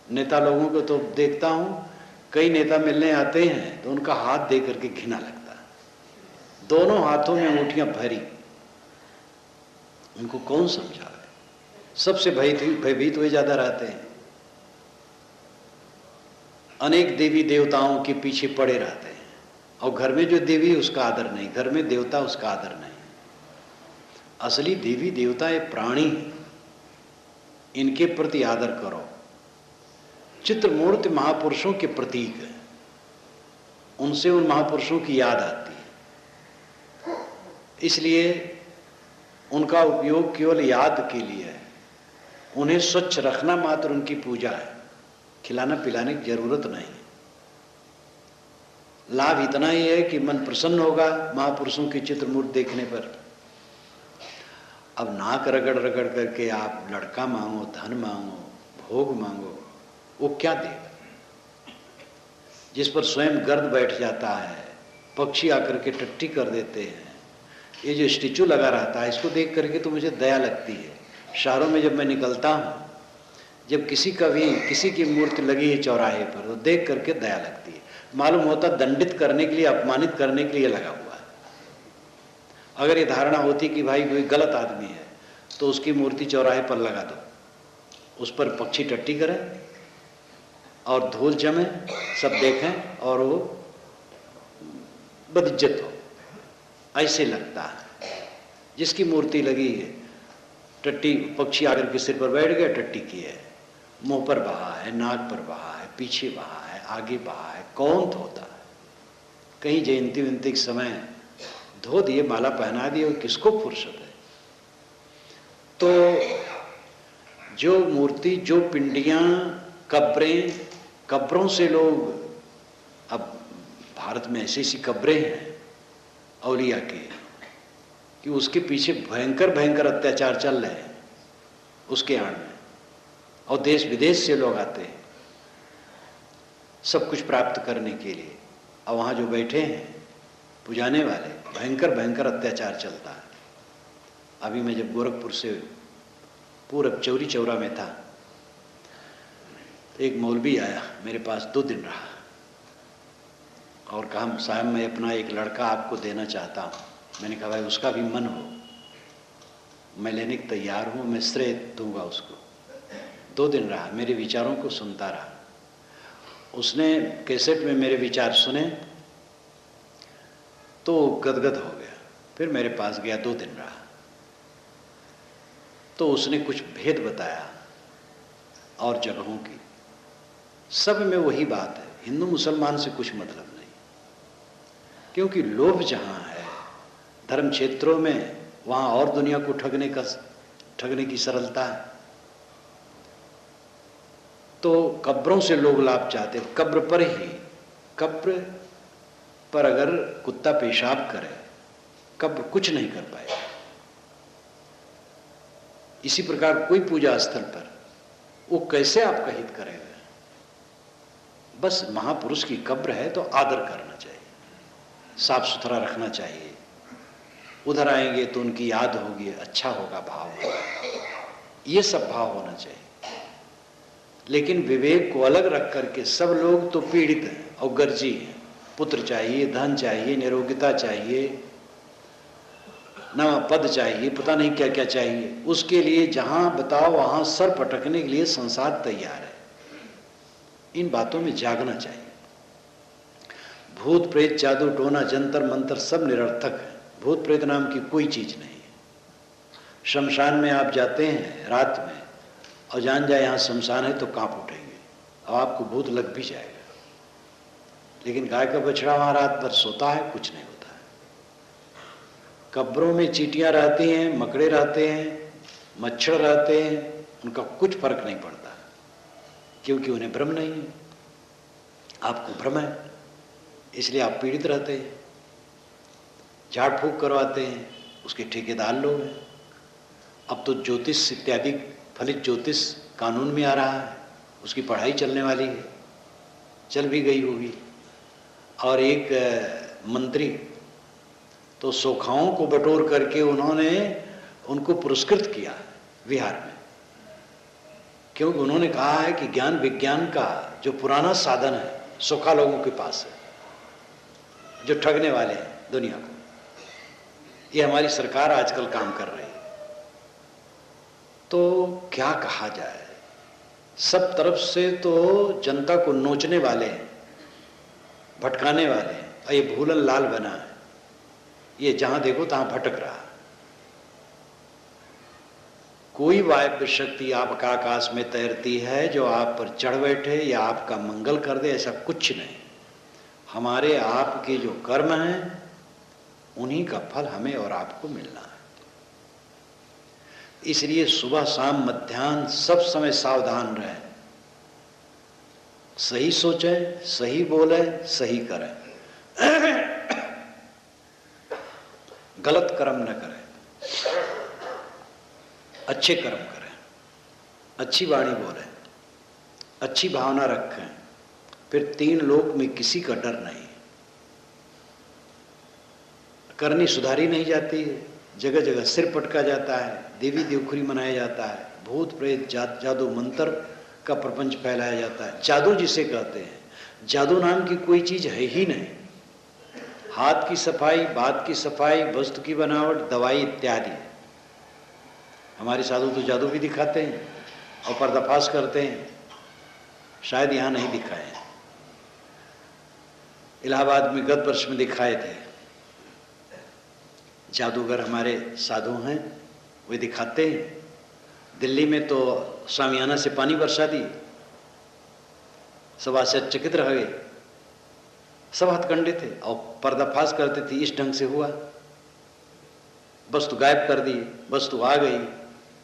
नेता लोगों को तो देखता हूं, कई नेता मिलने आते हैं तो उनका हाथ दे करके घिना लगता है। दोनों हाथों में अंगूठियां भरी, उनको कौन समझावे? सबसे भयभीत हुए ज्यादा रहते हैं। अनेक देवी देवताओं के पीछे पड़े रहते हैं, और घर में जो देवी उसका आदर नहीं, घर में देवता उसका आदर नहीं। असली देवी देवता ये प्राणी, इनके प्रति आदर करो। चित्रमूर्ति महापुरुषों के प्रतीक है, उनसे उन महापुरुषों की याद आती है। इसलिए उनका उपयोग केवल याद के लिए है। उन्हें स्वच्छ रखना मात्र उनकी पूजा है, खिलाना पिलाने की जरूरत नहीं। लाभ इतना ही है कि मन प्रसन्न होगा महापुरुषों की चित्र मूर्ति देखने पर। अब नाक रगड़ रगड़ करके आप लड़का मांगो, धन मांगो, भोग मांगो, वो क्या देगा? जिस पर स्वयं गर्द बैठ जाता है, पक्षी आकर के टट्टी कर देते हैं, ये जो स्टेचू लगा रहता है, इसको देख करके तो मुझे दया लगती है। शहरों में जब मैं निकलता हूँ, जब किसी की मूर्ति लगी है चौराहे पर, तो देख करके दया लगती है। मालूम होता दंडित करने के लिए, अपमानित करने के लिए लगा हुआ है। अगर ये धारणा होती कि भाई कोई गलत आदमी है तो उसकी मूर्ति चौराहे पर लगा दो, उस पर पक्षी टट्टी करें और धूल जमे, सब देखें और वो बदिज्जत हो, ऐसे लगता है। जिसकी मूर्ति लगी है, टट्टी पक्षी आकर के सिर पर बैठ गया, टट्टी की है, मुंह पर बहा है, नाक पर बहा है, पीछे बहा है, आगे बहा है, कौन धोता है? कहीं जयंती वयंती के समय धो दिए, माला पहना दिए, और किसको फुर्सत है? तो जो मूर्ति, जो पिंडियां, कब्रों से लोग, अब भारत में ऐसी ऐसी कब्रें हैं औलिया के कि उसके पीछे भयंकर भयंकर अत्याचार चल रहे हैं उसके आड़ में, और देश विदेश से लोग आते हैं सब कुछ प्राप्त करने के लिए। और वहाँ जो बैठे हैं पुजाने वाले, भयंकर भयंकर अत्याचार चलता है। अभी मैं जब गोरखपुर से पूरब चौरी चौरा में था, तो एक मौलवी आया मेरे पास, 2 दिन रहा और कहा साहब मैं अपना एक लड़का आपको देना चाहता हूँ। मैंने कहा भाई उसका भी मन हो, मैं लेने को तैयार हूँ, मैं श्रेय दूंगा उसको। 2 दिन रहा, मेरे विचारों को सुनता रहा। उसने कैसेट में मेरे विचार सुने तो गदगद हो गया। फिर मेरे पास गया, 2 दिन रहा, तो उसने कुछ भेद बताया और जगहों की। सब में वही बात है, हिंदू मुसलमान से कुछ मतलब नहीं, क्योंकि लोभ जहाँ है धर्म क्षेत्रों में, वहाँ और दुनिया को ठगने की सरलता है। तो कब्रों से लोग लाभ चाहते, कब्र पर अगर कुत्ता पेशाब करे, कब्र कुछ नहीं कर पाएगा। इसी प्रकार कोई पूजा स्थल पर वो कैसे आपका हित करेगा? बस महापुरुष की कब्र है तो आदर करना चाहिए, साफ सुथरा रखना चाहिए। उधर आएंगे तो उनकी याद होगी, अच्छा होगा, भाव होगा, ये सब भाव होना चाहिए। लेकिन विवेक को अलग रख करके सब लोग तो पीड़ित हैं और गर्जी हैं, पुत्र चाहिए, धन चाहिए, निरोगिता चाहिए, नवा पद चाहिए, पता नहीं क्या क्या चाहिए। उसके लिए जहां बताओ वहां सर पटकने के लिए संसार तैयार है। इन बातों में जागना चाहिए। भूत प्रेत, जादू टोना, जंतर मंतर सब निरर्थक है। भूत प्रेत नाम की कोई चीज नहीं है। शमशान में आप जाते हैं रात में और जान जाए यहाँ शमशान है तो कांप उठेंगे और आपको भूत लग भी जाएगा। लेकिन गाय का बछड़ा वहां रात भर सोता है, कुछ नहीं होता है। कब्रों में चींटियां रहती हैं, मकड़े रहते हैं, मच्छर रहते हैं, उनका कुछ फर्क नहीं पड़ता, क्योंकि उन्हें भ्रम नहीं है। आपको भ्रम है, इसलिए आप पीड़ित रहते हैं। झाड़ फूक करवाते हैं, उसके ठेकेदार लोग हैं। अब तो ज्योतिष इत्यादि, फलित ज्योतिष कानून में आ रहा है, उसकी पढ़ाई चलने वाली है, चल भी गई होगी। और एक मंत्री तो सोखाओं को बटोर करके उन्होंने उनको पुरस्कृत किया बिहार में, क्योंकि उन्होंने कहा है कि ज्ञान विज्ञान का जो पुराना साधन है सोखा लोगों के पास है, जो ठगने वाले हैं दुनिया को। ये हमारी सरकार आजकल काम कर रही है। तो क्या कहा जाए, सब तरफ से तो जनता को नोचने वाले हैं, भटकाने वाले हैं, और ये भूलन लाल बना है, ये जहां देखो तहां भटक रहा है। कोई वायव्य शक्ति आपका आकाश में तैरती है जो आप पर चढ़ बैठे या आपका मंगल कर दे, ऐसा कुछ नहीं। हमारे आपके जो कर्म हैं उन्हीं का फल हमें और आपको मिलना है। इसलिए सुबह शाम मध्याह्न सब समय सावधान रहें, सही सोचें, सही बोलें, सही करें। गलत कर्म न करें, अच्छे कर्म करें, अच्छी वाणी बोलें, अच्छी भावना रखें, फिर तीन लोक में किसी का डर नहीं। करनी सुधारी नहीं जाती है, जगह जगह सिर पटका जाता है, देवी देवखुरी मनाया जाता है, भूत प्रेत जादू मंत्र का प्रपंच फैलाया जाता है। जादू जिसे कहते हैं, जादू नाम की कोई चीज है ही नहीं। हाथ की सफाई, बात की सफाई, वस्तु की बनावट, दवाई इत्यादि। हमारे साधु तो जादू भी दिखाते हैं और पर्दाफाश करते हैं, शायद यहाँ नहीं दिखाए। इलाहाबाद में गत वर्ष में दिखाए थे। जादूगर हमारे साधु हैं, वे दिखाते हैं। दिल्ली में तो सामियाना से पानी बरसा दी, सब आश्चर्यचकित रह गए, सब हथकंडे थे और पर्दाफाश करते थे। इस ढंग से हुआ, वस्तु गायब कर दी, वस्तु आ गई,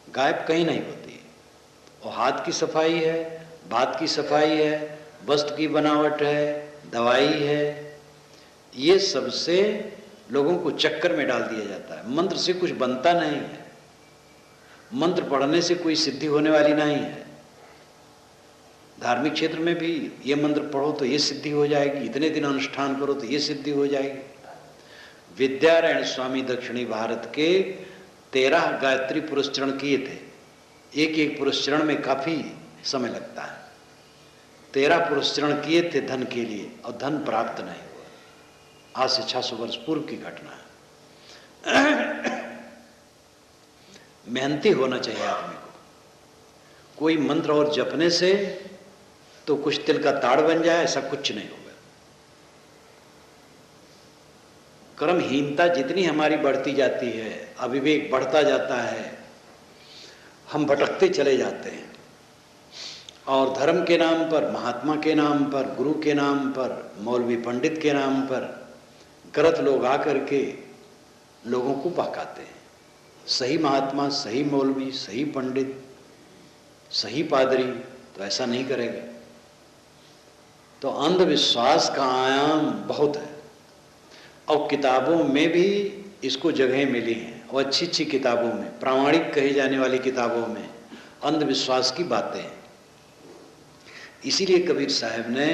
गायब कहीं नहीं होती। और हाथ की सफाई है, बात की सफाई है, वस्तु की बनावट है, दवाई है, ये सबसे लोगों को चक्कर में डाल दिया जाता है। मंत्र से कुछ बनता नहीं है, मंत्र पढ़ने से कोई सिद्धि होने वाली नहीं है। धार्मिक क्षेत्र में भी ये मंत्र पढ़ो तो ये सिद्धि हो जाएगी, इतने दिन अनुष्ठान करो तो ये सिद्धि हो जाएगी। विद्यारायण स्वामी दक्षिणी भारत के 13 गायत्री पुरस्चरण किए थे। एक एक पुरस्चरण में काफी समय लगता है। 13 पुरस्चरण किए थे धन के लिए और धन प्राप्त नहीं हुआ। आज से 600 वर्ष पूर्व की घटना है। मेहनती होना चाहिए आदमी को। कोई मंत्र और जपने से तो कुछ तिल का ताड़ बन जाए, ऐसा कुछ नहीं होगा। कर्महीनता जितनी हमारी बढ़ती जाती है, अविवेक बढ़ता जाता है, हम भटकते चले जाते हैं और धर्म के नाम पर, महात्मा के नाम पर, गुरु के नाम पर, मौलवी पंडित के नाम पर गलत लोग आकर के लोगों को बहकाते हैं। सही महात्मा, सही मौलवी, सही पंडित, सही पादरी तो ऐसा नहीं करेगा। तो अंधविश्वास का आयाम बहुत है और किताबों में भी इसको जगह मिली है और अच्छी अच्छी किताबों में, प्रामाणिक कही जाने वाली किताबों में अंधविश्वास की बातें हैं। इसीलिए कबीर साहब ने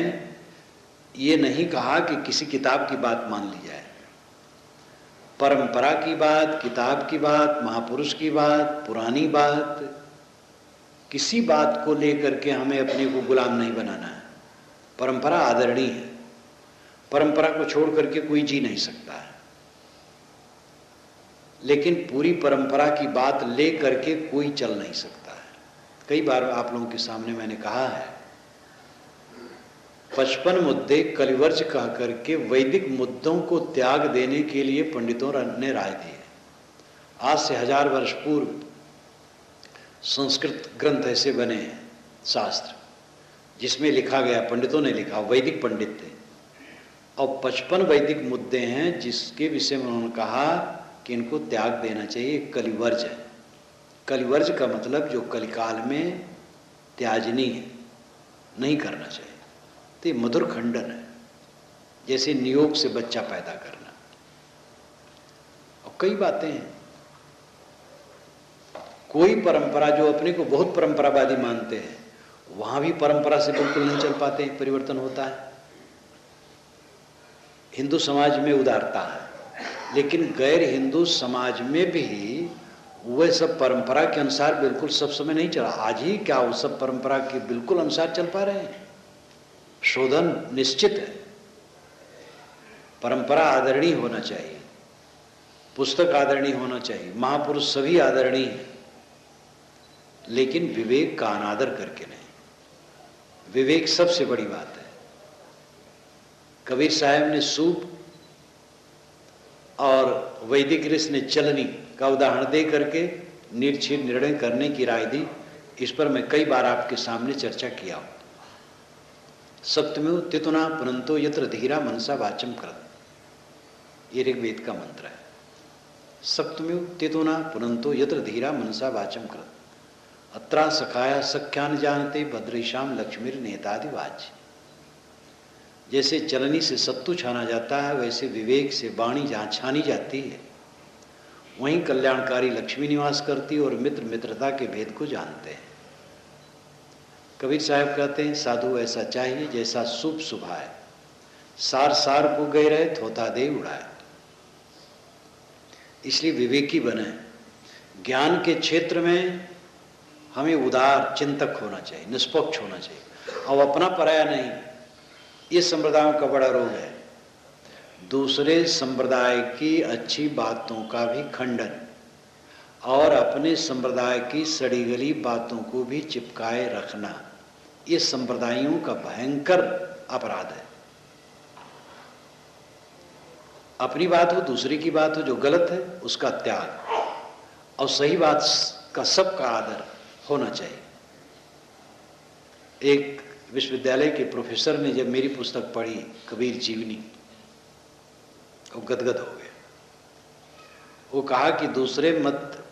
ये नहीं कहा कि किसी किताब की बात मान ली जाए। परंपरा की बात, किताब की बात, महापुरुष की बात, पुरानी बात, किसी बात को लेकर के हमें अपने को गुलाम नहीं बनाना है। परंपरा आदरणीय है, परंपरा को छोड़ करके कोई जी नहीं सकता है, लेकिन पूरी परंपरा की बात ले करके कोई चल नहीं सकता है। कई बार आप लोगों के सामने मैंने कहा है, 55 मुद्दे कलिवर्ज कह करके वैदिक मुद्दों को त्याग देने के लिए पंडितों ने राय दी है। आज से 1000 वर्ष पूर्व संस्कृत ग्रंथ ऐसे बने हैं, शास्त्र, जिसमें लिखा गया, पंडितों ने लिखा, वैदिक पंडित थे, और 55 वैदिक मुद्दे हैं जिसके विषय में उन्होंने कहा कि इनको त्याग देना चाहिए। कलिवर्ज है। कलिवर्ज का मतलब जो कलिकाल में त्याजनी है, नहीं करना चाहिए। तो ये मधुर खंडन है, जैसे नियोग से बच्चा पैदा करना, और कई बातें हैं। कोई परंपरा जो अपने को बहुत परंपरावादी मानते हैं, वहां भी परंपरा से बिल्कुल नहीं चल पाते, परिवर्तन होता है। हिंदू समाज में उदारता है, लेकिन गैर हिंदू समाज में भी वह सब परंपरा के अनुसार बिल्कुल सब समय नहीं चला। आज ही क्या वो सब परंपरा के बिल्कुल अनुसार चल पा रहे हैं? शोधन निश्चित है। परंपरा आदरणीय होना चाहिए, पुस्तक आदरणीय होना चाहिए, महापुरुष सभी आदरणीय हैं, लेकिन विवेक का अनादर करके नहीं। विवेक सबसे बड़ी बात है। कबीर साहब ने सूप और वैदिक ऋषि ने चलनी का उदाहरण दे करके निर्छीर निर्णय करने की राय दी। इस पर मैं कई बार आपके सामने चर्चा किया हूं। सप्तम्यो तितुना पुनंतो यत्र धीरा मनसा वाचम कृत, ये ऋग्वेद का मंत्र है। सप्तम्यो तितुना पुनंतो यत्र धीरा मनसा वाचम कृत, अत्रा सखाया सख्यान जानते भद्रेशाम लक्ष्मीर नेतादिवाच। जैसे चलनी से सत्तू छाना जाता है, वैसे विवेक से वाणी जहाँ छानी जाती है वहीं कल्याणकारी लक्ष्मी निवास करती है और मित्र मित्रता के भेद को जानते हैं। कबीर साहब कहते हैं, साधु ऐसा चाहिए जैसा शुभ शुभाए, सार सार को गए रहे थोता दे उड़ाए। इसलिए विवेकी बने। ज्ञान के क्षेत्र में हमें उदार चिंतक होना चाहिए, निष्पक्ष होना चाहिए, और अपना पराया नहीं। ये संप्रदायों का बड़ा रोग है, दूसरे संप्रदाय की अच्छी बातों का भी खंडन और अपने संप्रदाय की सड़ी गली बातों को भी चिपकाए रखना, ये संप्रदायों का भयंकर अपराध है। अपनी बात हो, दूसरे की बात हो, जो गलत है उसका त्याग और सही बात का सबका आदर होना चाहिए। एक विश्वविद्यालय के प्रोफेसर ने जब मेरी पुस्तक पढ़ी कबीर जीवनी, वो गदगद हो गया। वो कहा कि दूसरे मत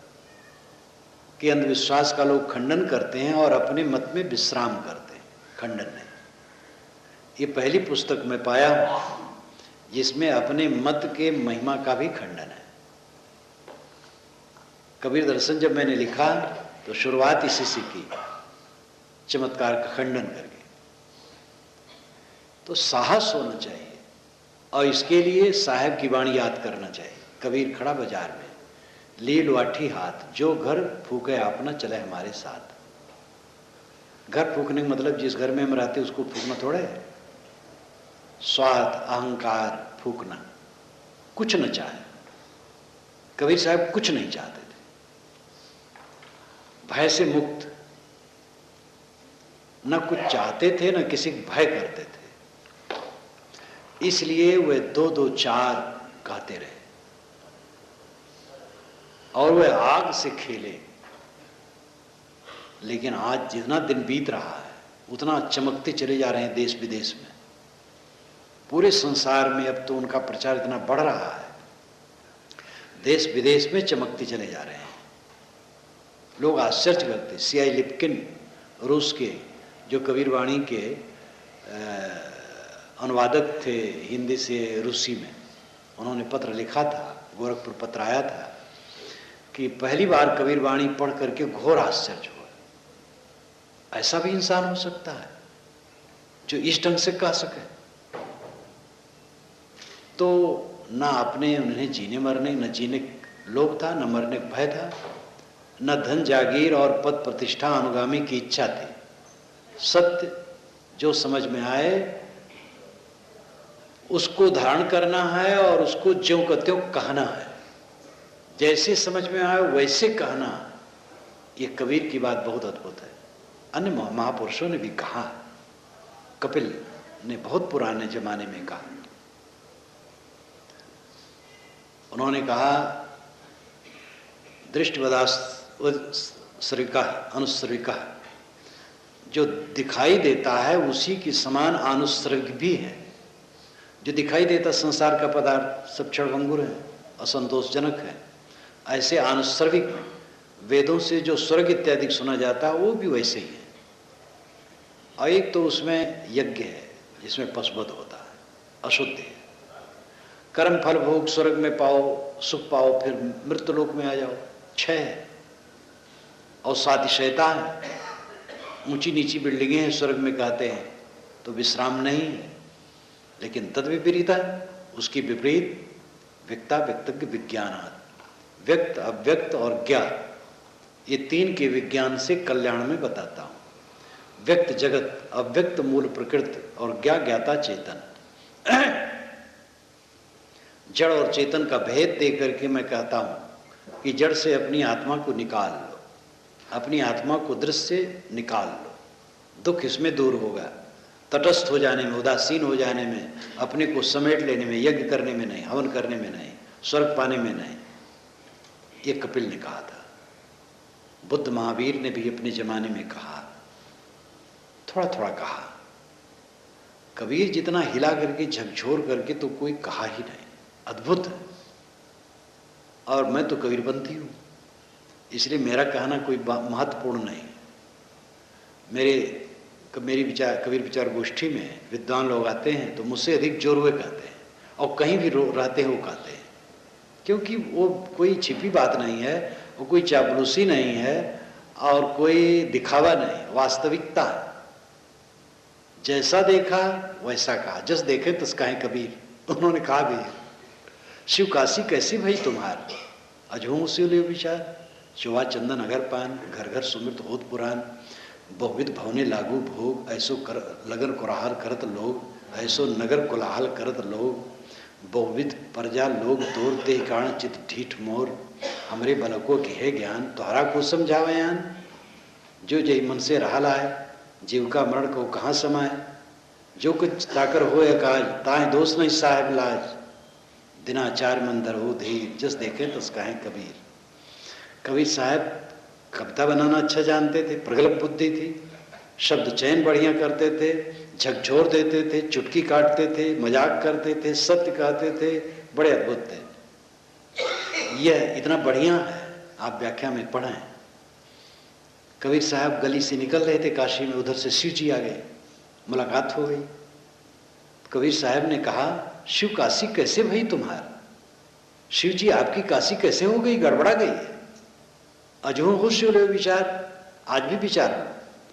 के अंधविश्वास का लोग खंडन करते हैं और अपने मत में विश्राम करते हैं, खंडन नहीं। ये पहली पुस्तक में पाया जिसमें अपने मत के महिमा का भी खंडन है। कबीर दर्शन जब मैंने लिखा तो शुरुआत इसी से की, चमत्कार का खंडन करके। तो साहस होना चाहिए और इसके लिए साहब की वाणी याद करना चाहिए। कबीर खड़ा बाजार में, लील लाठी हाथ, जो घर फूके अपना चले हमारे साथ। घर फूकने का मतलब जिस घर में हम रहते उसको फूकना थोड़ा है। स्वार्थ अहंकार फूकना, कुछ न चाहे। कबीर साहब कुछ नहीं चाहते थे, भय से मुक्त, न कुछ चाहते थे न किसी भय करते थे। इसलिए वे 2-2 4 गाते रहे और वे आग से खेले। लेकिन आज जितना दिन बीत रहा है उतना चमकते चले जा रहे हैं देश विदेश में, पूरे संसार में। अब तो उनका प्रचार इतना बढ़ रहा है, देश विदेश में चमकते चले जा रहे हैं। लोग आश्चर्य करते। C.I. लिप्किन रूस के, जो कबीर वाणी के अनुवादक थे हिंदी से रूसी में, उन्होंने पत्र लिखा था, गोरखपुर पत्र आया था कि पहली बार कबीर वाणी पढ़ करके घोर आश्चर्य हुआ। ऐसा भी इंसान हो सकता है जो इस ढंग से कह सके। तो ना अपने उन्हें जीने मरने, न जीने लोभ था, न मरने भय था, न धन जागीर और पद प्रतिष्ठा अनुगामी की इच्छा थी। सत्य जो समझ में आए उसको धारण करना है और उसको ज्यों का त्यों कहना है, जैसे समझ में आए वैसे कहना। ये कबीर की बात बहुत अद्भुत है। अन्य महापुरुषों ने भी कहा, कपिल ने बहुत पुराने जमाने में कहा। उन्होंने कहा, दृष्टिवदाश्रिका अनुश्रिका, जो दिखाई देता है उसी की समान अनुश्रिक भी है। जो दिखाई देता संसार का पदार्थ सब क्षणभंगुर है, असंतोषजनक है, ऐसे आनुश्रविक वेदों से जो स्वर्ग इत्यादि सुना जाता है वो भी वैसे ही है। और एक तो उसमें यज्ञ है जिसमें पशुवध होता है, अशुद्ध है। कर्म फल भोग स्वर्ग में पाओ, सुख पाओ, फिर मृत्युलोक में आ जाओ, क्षय है। और साथ ही शैतान, ऊंची नीची बिल्डिंगें हैं स्वर्ग में कहते हैं, तो विश्राम नहीं है। लेकिन तद विपरीता, उसकी विपरीत व्यक्ता व्यक्तज्ञ विज्ञान, व्यक्त अव्यक्त और ज्ञात, ये 3 के विज्ञान से कल्याण में बताता हूं। व्यक्त जगत, अव्यक्त मूल प्रकृति और ज्ञाता चेतन। जड़ और चेतन का भेद दे करके मैं कहता हूं कि जड़ से अपनी आत्मा को निकाल लो, अपनी आत्मा को दृश्य से निकाल लो, दुख इसमें दूर होगा। तटस्थ हो जाने में, उदासीन हो जाने में, अपने को समेट लेने में, यज्ञ करने में नहीं, हवन करने में नहीं, स्वर्ग पाने में नहीं। ये कपिल ने कहा था। बुद्ध महावीर ने भी अपने जमाने में कहा, थोड़ा थोड़ा कहा। कबीर जितना हिला करके झकझोर करके तो कोई कहा ही नहीं। अद्भुत है। और मैं तो कबीरपंथी हूं, इसलिए मेरा कहना कोई महत्वपूर्ण नहीं। मेरे कबीर विचार गोष्ठी में विद्वान लोग आते हैं तो मुझसे अधिक जोर हुए कहते हैं, और कहीं भी रहते हैं वो कहते हैं, क्योंकि वो कोई छिपी बात नहीं है, वो कोई चापलूसी नहीं है और कोई दिखावा नहीं, वास्तविकता है। जैसा देखा वैसा कहा, जस देखे तस कहे कबीर, उन्होंने कहा भी है। शिव काशी कैसी भई तुम्हार, अजहू सियो विचार, चुवा चंदन अगर पान, घर घर सुमित होत पुराण, बहुविध भवने लागू भोग, ऐसो कर लगन कुराहल करत लोग, ऐसो नगर कुलाहल करत लोग, बहुविध प्रजा लोग तोरते कारण चित ढीठ मोर, हमरे बलको के है ज्ञान, तोहरा को समझावे आन, जो जय मन से रहा लाए, जीव का मरण को कहाँ समाए, जो कुछ ताकर होए काज, ताए दोष नहीं साहेब लाज, दिनाचार मंदर हो धीर, जस देखे तस कहे कबीर। कबीर साहब कविता बनाना अच्छा जानते थे, प्रगल्भ बुद्धि थी, शब्द चयन बढ़िया करते थे, झकझोर देते थे, चुटकी काटते थे, मजाक करते थे, सत्य कहते थे, बड़े अद्भुत थे। यह इतना बढ़िया है, आप व्याख्या में पढ़ें। कबीर साहब गली से निकल रहे थे काशी में, उधर से शिव जी आ गए, मुलाकात हो गई। कबीर साहब ने कहा, शिव काशी कैसे भई तुम्हार, शिव जी आपकी काशी कैसे हो गई, गड़बड़ा गई है। अजो हो शिव विचार, आज भी विचार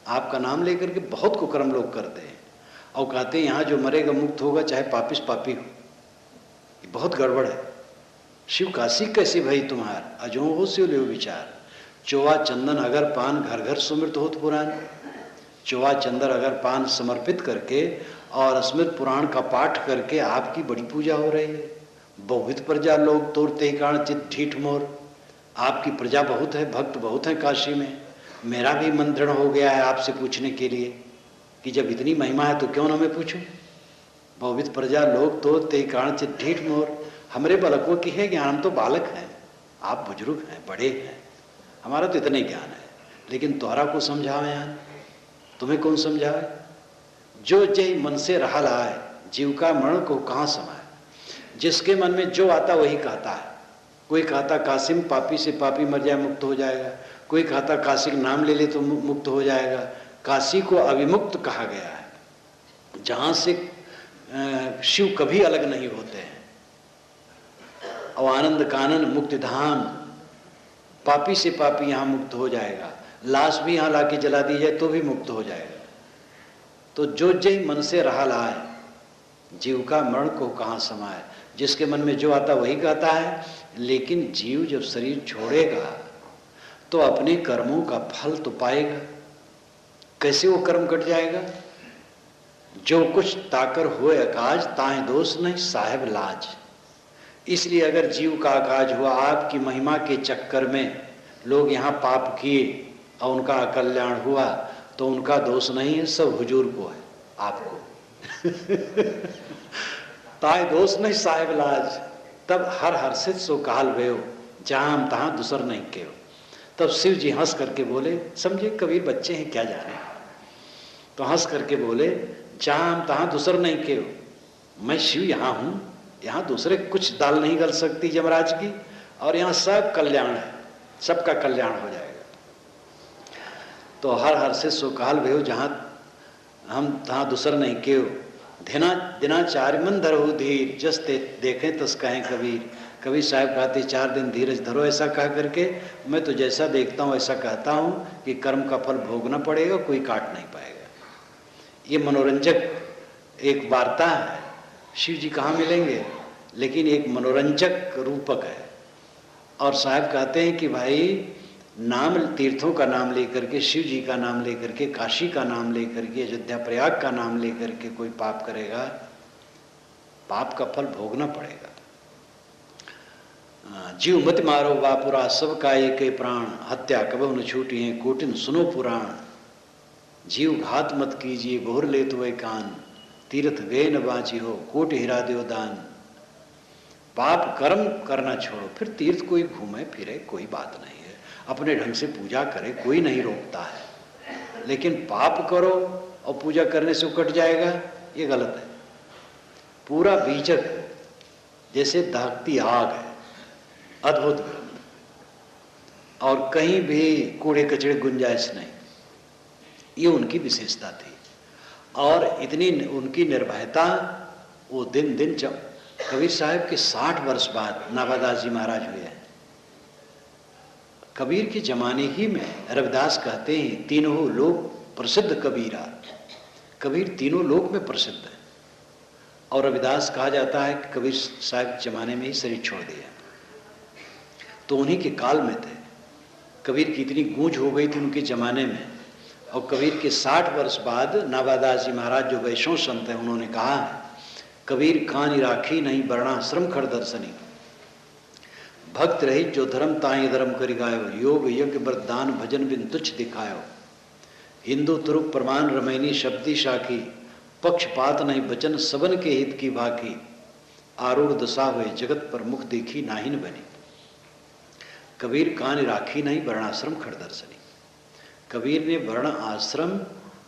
आपका नाम लेकर के बहुत कुकर्म लोग करते हैं और कहते हैं यहाँ जो मरेगा मुक्त होगा, चाहे पापिस पापी हो, ये बहुत गड़बड़ है। शिव काशी कैसे भई तुम्हार, अजो हो शिव विचार, चोवा चंदन अगर पान, घर घर सुमृत होत पुराण। चोवा चंदन अगर पान समर्पित करके और स्मृत पुराण का पाठ करके आपकी बड़ी पूजा हो रही है। बहुविध प्रजा लोग तोरते कारण चित ढीठ मोर, आपकी प्रजा बहुत है, भक्त बहुत है काशी में। मेरा भी मन दृढ़ हो गया है आपसे पूछने के लिए कि जब इतनी महिमा है तो क्यों ना मैं पूछूं। बहुविध प्रजा लोग तोरते कारण चित ढीठ मोर, हमरे बालकों की है ज्ञान, हम तो बालक हैं, आप बुजुर्ग हैं, बड़े हैं, हमारा तो इतना ही ज्ञान है, लेकिन तोहरा को समझावे यार, तुम्हें कौन समझावे। जो जय मन से रहा लाए, जीव का मरण को कहाँ समाए। जिसके मन में जो आता वही कहता है। कोई कहता काशी में पापी से पापी मर जाए मुक्त हो जाएगा, कोई कहता काशी का नाम ले ले तो मुक्त हो जाएगा। काशी को अविमुक्त कहा गया है, जहाँ से शिव कभी अलग नहीं होते हैं। और आनंद कानन मुक्ति धाम, पापी से पापी यहाँ मुक्त हो जाएगा, लाश भी यहाँ लाके जला दी जाए तो भी मुक्त हो जाएगा। तो जो जय मन से रहा लाए, जीव का मरण को कहाँ समाए। जिसके मन में जो आता वही कहता है, लेकिन जीव जब शरीर छोड़ेगा तो अपने कर्मों का फल तो पाएगा। कैसे वो कर्म कट जाएगा। जो कुछ ताकर होए अकाज, ताहे दोष नहीं साहेब लाज। इसलिए अगर जीव का अकाज हुआ, आपकी महिमा के चक्कर में लोग यहाँ पाप किए और उनका अकल्याण हुआ, तो उनका दोष नहीं है, सब हुजूर को है, आपको। ताए दोष नहीं साहेब लाज, तब हर हर्षित सो काल भयो, जहां हम तहां दूसर नहीं के हो। तब शिव जी हंस करके बोले, समझे कबीर बच्चे हैं क्या जाने, तो हंस करके बोले, जहां हम तहां दूसर नहीं के हो, मैं शिव यहाँ हूं, यहाँ दूसरे कुछ दाल नहीं गल सकती जमराज की, और यहाँ सब कल्याण है, सबका कल्याण हो जाएगा। तो हर हर्षित सो काल भयो, जहां हम तहां दूसर नहीं के हो। दिनाचार्य मन धरो धीर, जस देखें तस कहें कबीर। कबीर साहब कहते 4 दिन धीरज धरो, ऐसा कह करके मैं तो जैसा देखता हूँ ऐसा कहता हूँ कि कर्म का फल भोगना पड़ेगा, कोई काट नहीं पाएगा। ये मनोरंजक एक वार्ता है। शिव जी कहाँ मिलेंगे, लेकिन एक मनोरंजक रूपक है। और साहब कहते हैं कि भाई नाम, तीर्थों का नाम लेकर के, शिव जी का नाम लेकर के, काशी का नाम लेकर के, अयोध्या प्रयाग का नाम लेकर के कोई पाप करेगा, पाप का फल भोगना पड़ेगा। जीव मत मारो वापुरा, सबका एक प्राण, हत्या कबहु न छूटी है कोटिन सुनो पुराण। जीव घात मत कीजिए बहुर ले तो कान, तीर्थ गए न बाँची हो कोटि हिरा दो दान। पाप कर्म करना छोड़ो, फिर तीर्थ कोई घूमे फिरे कोई बात नहीं है, अपने ढंग से पूजा करे, कोई नहीं रोकता है। लेकिन पाप करो और पूजा करने से कट जाएगा, ये गलत है। पूरा बीजक जैसे दहकती आग है, अद्भुत ग्रंथ, और कहीं भी कूड़े कचड़े गुंजाइश नहीं, ये उनकी विशेषता थी। और इतनी उनकी निर्भयता, वो दिन दिन जब कबीर साहब के 60 वर्ष बाद नाभादास जी महाराज हुए हैं। कबीर के जमाने ही में रविदास कहते हैं तीनों लोक प्रसिद्ध कबीरा, कबीर तीनों लोक में प्रसिद्ध है। और रविदास कहा जाता है कि कबीर साहब जमाने में ही शरीर छोड़ दिया, तो उन्हीं के काल में थे। कबीर की इतनी गूंज हो गई थी उनके जमाने में, और कबीर के 60 वर्ष बाद नाभादास जी महाराज जो वैष्णव संत हैं, उन्होंने कहा है कबीर कानि राखी नहीं वर्णाश्रम खड़ दर्शनी, भक्त रहित जो धर्म ताहि धर्म करि गायो, योग यज्ञ व्रत दान भजन बिन तुच्छ दिखायो, हिंदू तुरुप प्रमाण रमैनी शब्दी शाखी, पक्षपात नहीं बचन सबन के हित की बाकी, आरूढ़ दशा हुए जगत पर मुख देखी नाहिन बनी। कबीर कान राखी नहीं वर्णाश्रम खड़ दर्शनी, कबीर ने वर्ण आश्रम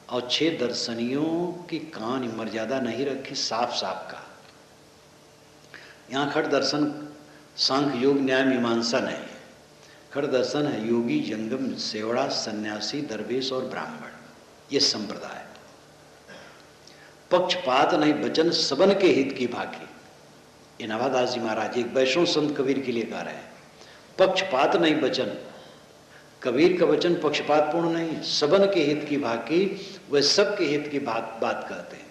और 6 दर्शनियों की कान मर्यादा नहीं रखी, साफ साफ कहा। यहाँ खड़ दर्शन सांख्य योग न्याय मीमांसा नहीं है, खड़ दर्शन है योगी जंगम सेवड़ा सन्यासी दरवेश और ब्राह्मण, ये संप्रदाय। पक्षपात नहीं बचन सबन के हित की भाकी, ये नाभादास जी महाराज एक वैष्णव संत कबीर के लिए गा रहे हैं। पक्षपात नहीं बचन, कबीर का वचन पक्षपातपूर्ण नहीं, सबन के हित की भाकी, वह सबके हित की बात कहते हैं।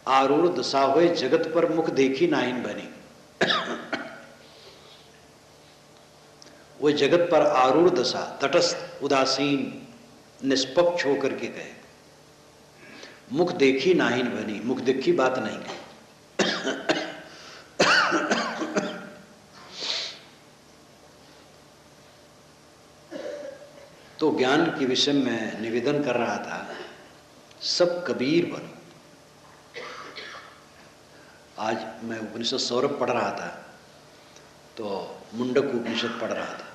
आरूढ़ दशा हुए जगत पर मुख देखी नाहिन बनी, वह जगत पर आरूढ़ दशा, तटस्थ उदासीन निष्पक्ष होकर के गए, मुख देखी नाहिन बनी, मुख देखी बात नहीं कही। तो ज्ञान के विषय में निवेदन कर रहा था, सब कबीर बनो। आज मैं उपनिषद सौरभ पढ़ रहा था, तो मुंडक उपनिषद पढ़ रहा था।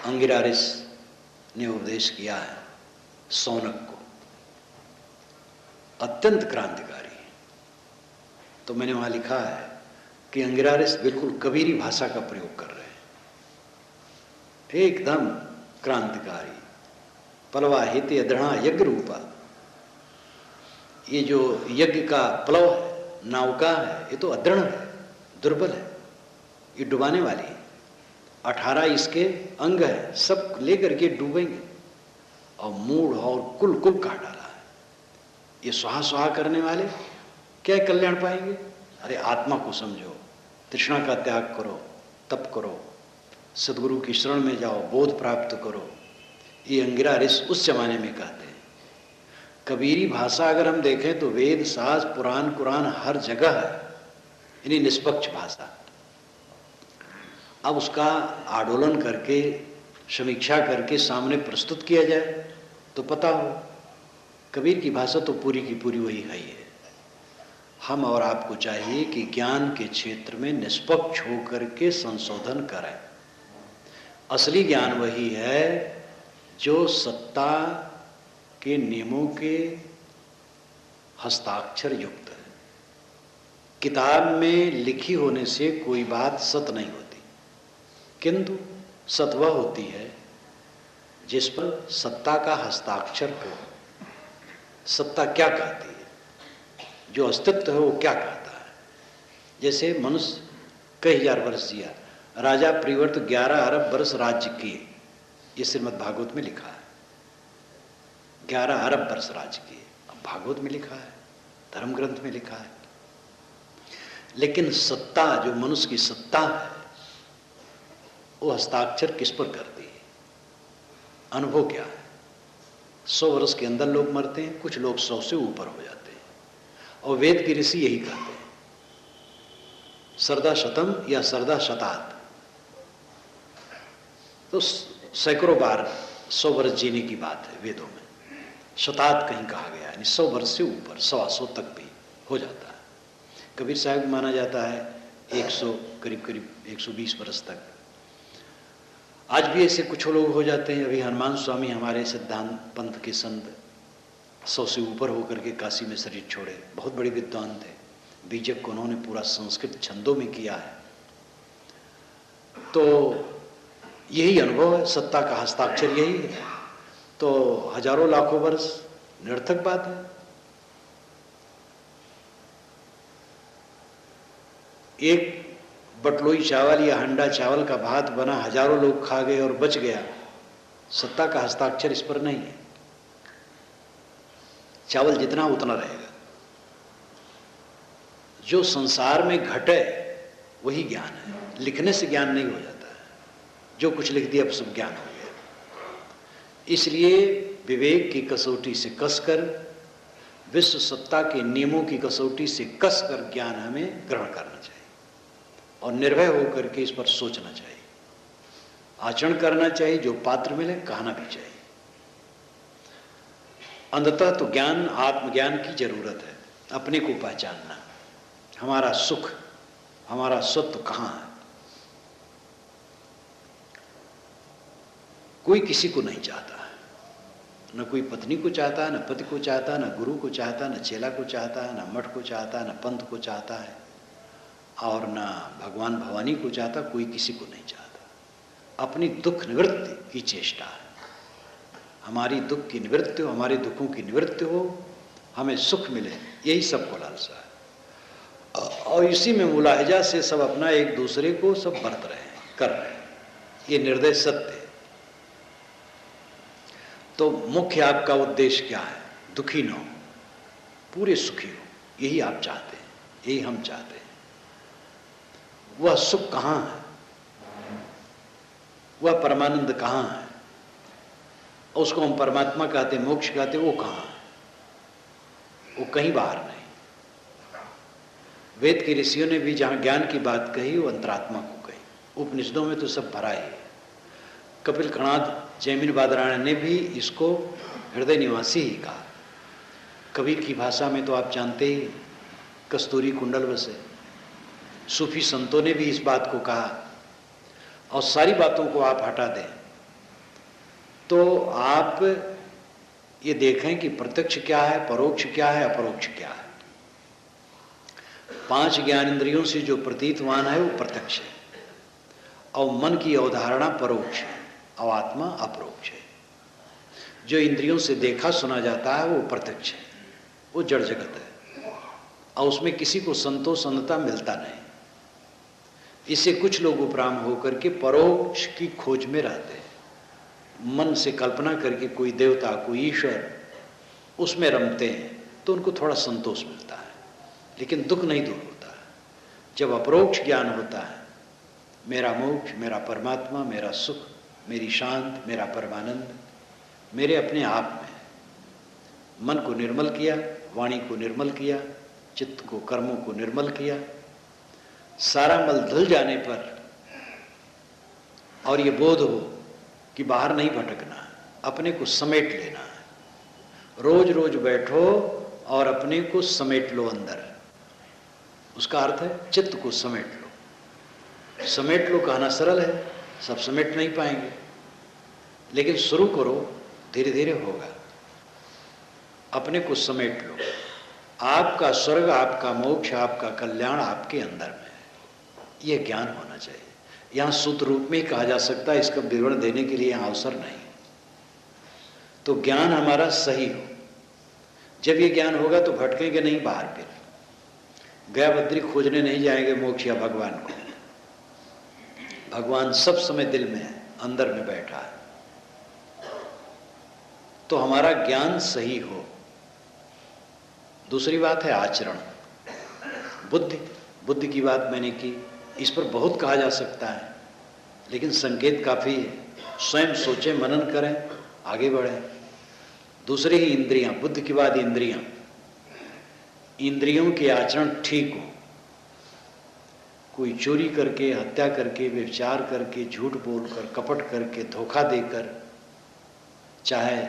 अंगिरारिस ने उपदेश किया है सौनक को, अत्यंत क्रांतिकारी। तो मैंने वहां लिखा है कि अंगिरारिस बिल्कुल कबीरी भाषा का प्रयोग कर रहे हैं, एकदम क्रांतिकारी। पलवाहित दृढ़ा यज्ञ रूपा, ये जो यज्ञ का प्लव है, नौका है, ये तो अदृढ़ है, दुर्बल है, ये डुबाने वाली है। 18 इसके अंग है, सब लेकर के डूबेंगे, और मूढ़ और कुल कुल काट डाला है। ये स्वाहा स्वाहा करने वाले क्या कल्याण पाएंगे? अरे आत्मा को समझो, तृष्णा का त्याग करो, तप करो, सदगुरु की शरण में जाओ, बोध प्राप्त करो। ये अंगिरारिस उस जमाने में कहते हैं। कबीरी भाषा अगर हम देखें तो वेद शास्त्र पुराण कुरान हर जगह है, यानी निष्पक्ष भाषा। अब उसका आडोलन करके, समीक्षा करके सामने प्रस्तुत किया जाए तो पता हो, कबीर की भाषा तो पूरी की पूरी वही है ही है। हम और आपको चाहिए कि ज्ञान के क्षेत्र में निष्पक्ष होकर के संशोधन करें। असली ज्ञान वही है जो सत्ता के नियमों के हस्ताक्षर युक्त है। किताब में लिखी होने से कोई बात सत्य नहीं होती, किंतु सत्य वह होती है जिस पर सत्ता का हस्ताक्षर हो। सत्ता क्या कहती है, जो अस्तित्व है वो क्या कहता है। जैसे मनुष्य कई हजार वर्ष जिया, राजा प्रिवर्त 11 अरब वर्ष राज्य किए, ये श्रीमद् भागवत में लिखा है। 11 अरब वर्ष राज्य किए, अब भागवत में लिखा है, धर्म ग्रंथ में लिखा है। लेकिन सत्ता, जो मनुष्य की सत्ता है, वो हस्ताक्षर किस पर करती है? अनुभव क्या है? 100 वर्ष के अंदर लोग मरते हैं, कुछ लोग 100 से ऊपर हो जाते हैं, और वेद के ऋषि यही कहते हैं, सरदा शतम या सरदा शतात। तो सैकड़ों बार 100 वर्ष जीने की बात है वेदों में। शतात कहीं कहा गया, यानी 100 वर्ष से ऊपर, 125 तक भी हो जाता है। कबीर साहब माना जाता है 100, करीब करीब 120 वर्ष तक। आज भी ऐसे कुछ लोग हो जाते हैं। अभी हनुमान स्वामी हमारे सिद्धांत पंथ के संत 100 से ऊपर होकर के काशी में शरीर छोड़े, बहुत बड़े विद्वान थे। बीजक को उन्होंने पूरा संस्कृत छंदों में किया है। तो यही अनुभव है, सत्ता का हस्ताक्षर यही है। तो हजारों लाखों वर्ष निरर्थक बात है। एक बटलोई चावल या हंडा चावल का भात बना, हजारों लोग खा गए और बच गया, सत्ता का हस्ताक्षर इस पर नहीं है। चावल जितना उतना रहेगा। जो संसार में घटे वही ज्ञान है। लिखने से ज्ञान नहीं हो जाता है। जो कुछ लिख दिया अब सब ज्ञान हो गया। इसलिए विवेक की कसौटी से कसकर, विश्व सत्ता के नियमों की कसौटी से कसकर ज्ञान हमें ग्रहण करना चाहिए और निर्भय होकर के इस पर सोचना चाहिए, आचरण करना चाहिए। जो पात्र मिले कहना भी चाहिए। अंततः तो ज्ञान, आत्मज्ञान की जरूरत है। अपने को पहचानना, हमारा सुख, हमारा सत्व कहाँ है। कोई किसी को नहीं चाहता है, न कोई पत्नी को चाहता है, न पति को चाहता है, न गुरु को चाहता है, न चेला को चाहता है, न मठ को चाहता है, न पंथ को चाहता है, और न भगवान भवानी को चाहता। कोई किसी को नहीं चाहता। अपनी दुख निवृत्ति की चेष्टा है। हमारी दुख की निवृत्ति हो, हमारे दुखों की निवृत्ति हो, हमें सुख मिले, यही सबको लालसा है। और इसी में मुलाहिजा से सब अपना एक दूसरे को सब बरत रहे हैं, कर रहे हैं। ये निर्दय सत्य है। तो मुख्य आपका उद्देश्य क्या है? दुखी न हो, पूरे सुखी हो। यही आप चाहते हैं, यही हम चाहते हैं। वह सुख कहाँ है? वह परमानंद कहाँ है? उसको हम परमात्मा कहते, मोक्ष कहते, वो कहाँ है? वो कहीं बाहर नहीं। वेद के ऋषियों ने भी जहां ज्ञान की बात कही वो अंतरात्मा को कही। उपनिषदों में तो सब भरा है। कपिल कणाद जैमिन बादरायण ने भी इसको हृदय निवासी ही कहा। कबीर की भाषा में तो आप जानते ही, कस्तूरी कुंडल बसे। सूफी संतों ने भी इस बात को कहा। और सारी बातों को आप हटा दें तो आप ये देखें कि प्रत्यक्ष क्या है, परोक्ष क्या है, अपरोक्ष क्या है। 5 ज्ञान इंद्रियों से जो प्रतीतवान है वो प्रत्यक्ष है, और मन की अवधारणा परोक्ष है, और आत्मा अपरोक्ष है। जो इंद्रियों से देखा सुना जाता है वो प्रत्यक्ष है, वो जड़ जगत है, और उसमें किसी को संतोष अंधता मिलता नहीं। इससे कुछ लोग उपराम होकर के परोक्ष की खोज में रहते हैं। मन से कल्पना करके कोई देवता, कोई ईश्वर, उसमें रमते हैं तो उनको थोड़ा संतोष मिलता है, लेकिन दुख नहीं दूर होता है। जब अपरोक्ष ज्ञान होता है, मेरा मोक्ष, मेरा परमात्मा, मेरा सुख, मेरी शांति, मेरा परमानंद मेरे अपने आप में। मन को निर्मल किया, वाणी को निर्मल किया, चित्त को, कर्मों को निर्मल किया। सारा मल धुल जाने पर और ये बोध हो कि बाहर नहीं भटकना है, अपने को समेट लेना है। रोज रोज बैठो और अपने को समेट लो अंदर। उसका अर्थ है चित्त को समेट लो। समेट लो कहना सरल है, सब समेट नहीं पाएंगे, लेकिन शुरू करो, धीरे धीरे होगा। अपने को समेट लो। आपका स्वर्ग, आपका मोक्ष, आपका कल्याण आपके अंदर में है। यह ज्ञान होना चाहिए। यहाँ सूत्र रूप में ही कहा जा सकता है, इसका विवरण देने के लिए यहाँ अवसर नहीं। तो ज्ञान हमारा सही हो। जब ये ज्ञान होगा तो भटकेंगे नहीं बाहर। फिर गया बद्री खोजने नहीं जाएंगे मोक्ष या भगवान को। भगवान सब समय दिल में है, अंदर में बैठा है। तो हमारा ज्ञान सही हो। दूसरी बात है आचरण। बुद्धि की बात मैंने की। इस पर बहुत कहा जा सकता है, लेकिन संकेत काफी है। स्वयं सोचें, मनन करें, आगे बढ़ें। दूसरी ही इंद्रियां, बुद्धि के बाद इंद्रियां। इंद्रियों के आचरण ठीक हो। कोई चोरी करके, हत्या करके, व्यभिचार करके, झूठ बोलकर, कपट करके, धोखा देकर चाहे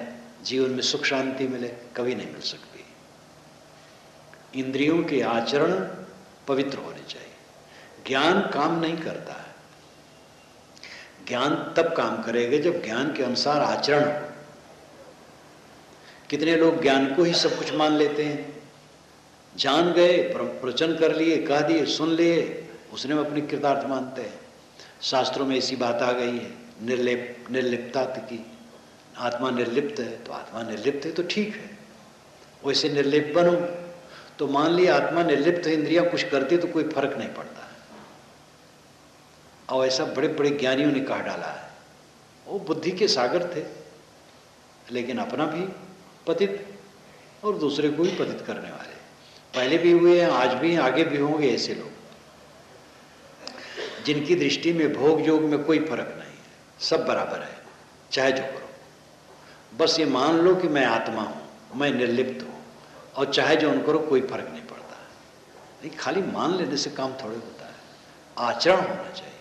जीवन में सुख शांति मिले, कभी नहीं मिल सकती। इंद्रियों के आचरण पवित्र होने चाहिए। ज्ञान काम नहीं करता है। ज्ञान तब काम करेगा जब ज्ञान के अनुसार आचरण हो। कितने लोग ज्ञान को ही सब कुछ मान लेते हैं। जान गए, प्रवचन कर लिए, कह दिए, सुन लिए, उसने में अपनी कृतार्थ मानते हैं। शास्त्रों में ऐसी बात आ गई है निर्लिप्तता की। आत्मा निर्लिप्त है तो आत्मा निर्लिप्त है तो ठीक है, वैसे निर्लिप्त बनो। तो मान लिया आत्मा निर्लिप्त, इंद्रियां कुछ करती तो कोई फर्क नहीं पड़ता है। और ऐसा बड़े बड़े ज्ञानियों ने कहा डाला है। वो बुद्धि के सागर थे, लेकिन अपना भी पतित और दूसरे को भी पतित करने वाले पहले भी हुए हैं, आज भी हैं, आगे भी होंगे। ऐसे लोग जिनकी दृष्टि में भोग योग में कोई फर्क नहीं है, सब बराबर है, चाहे जो करो। बस ये मान लो कि मैं आत्मा हूं, मैं निर्लिप्त हूं, और चाहे जो करो कोई फर्क नहीं पड़ता। नहीं, खाली मान लेने से काम थोड़े होता है, आचरण होना चाहिए।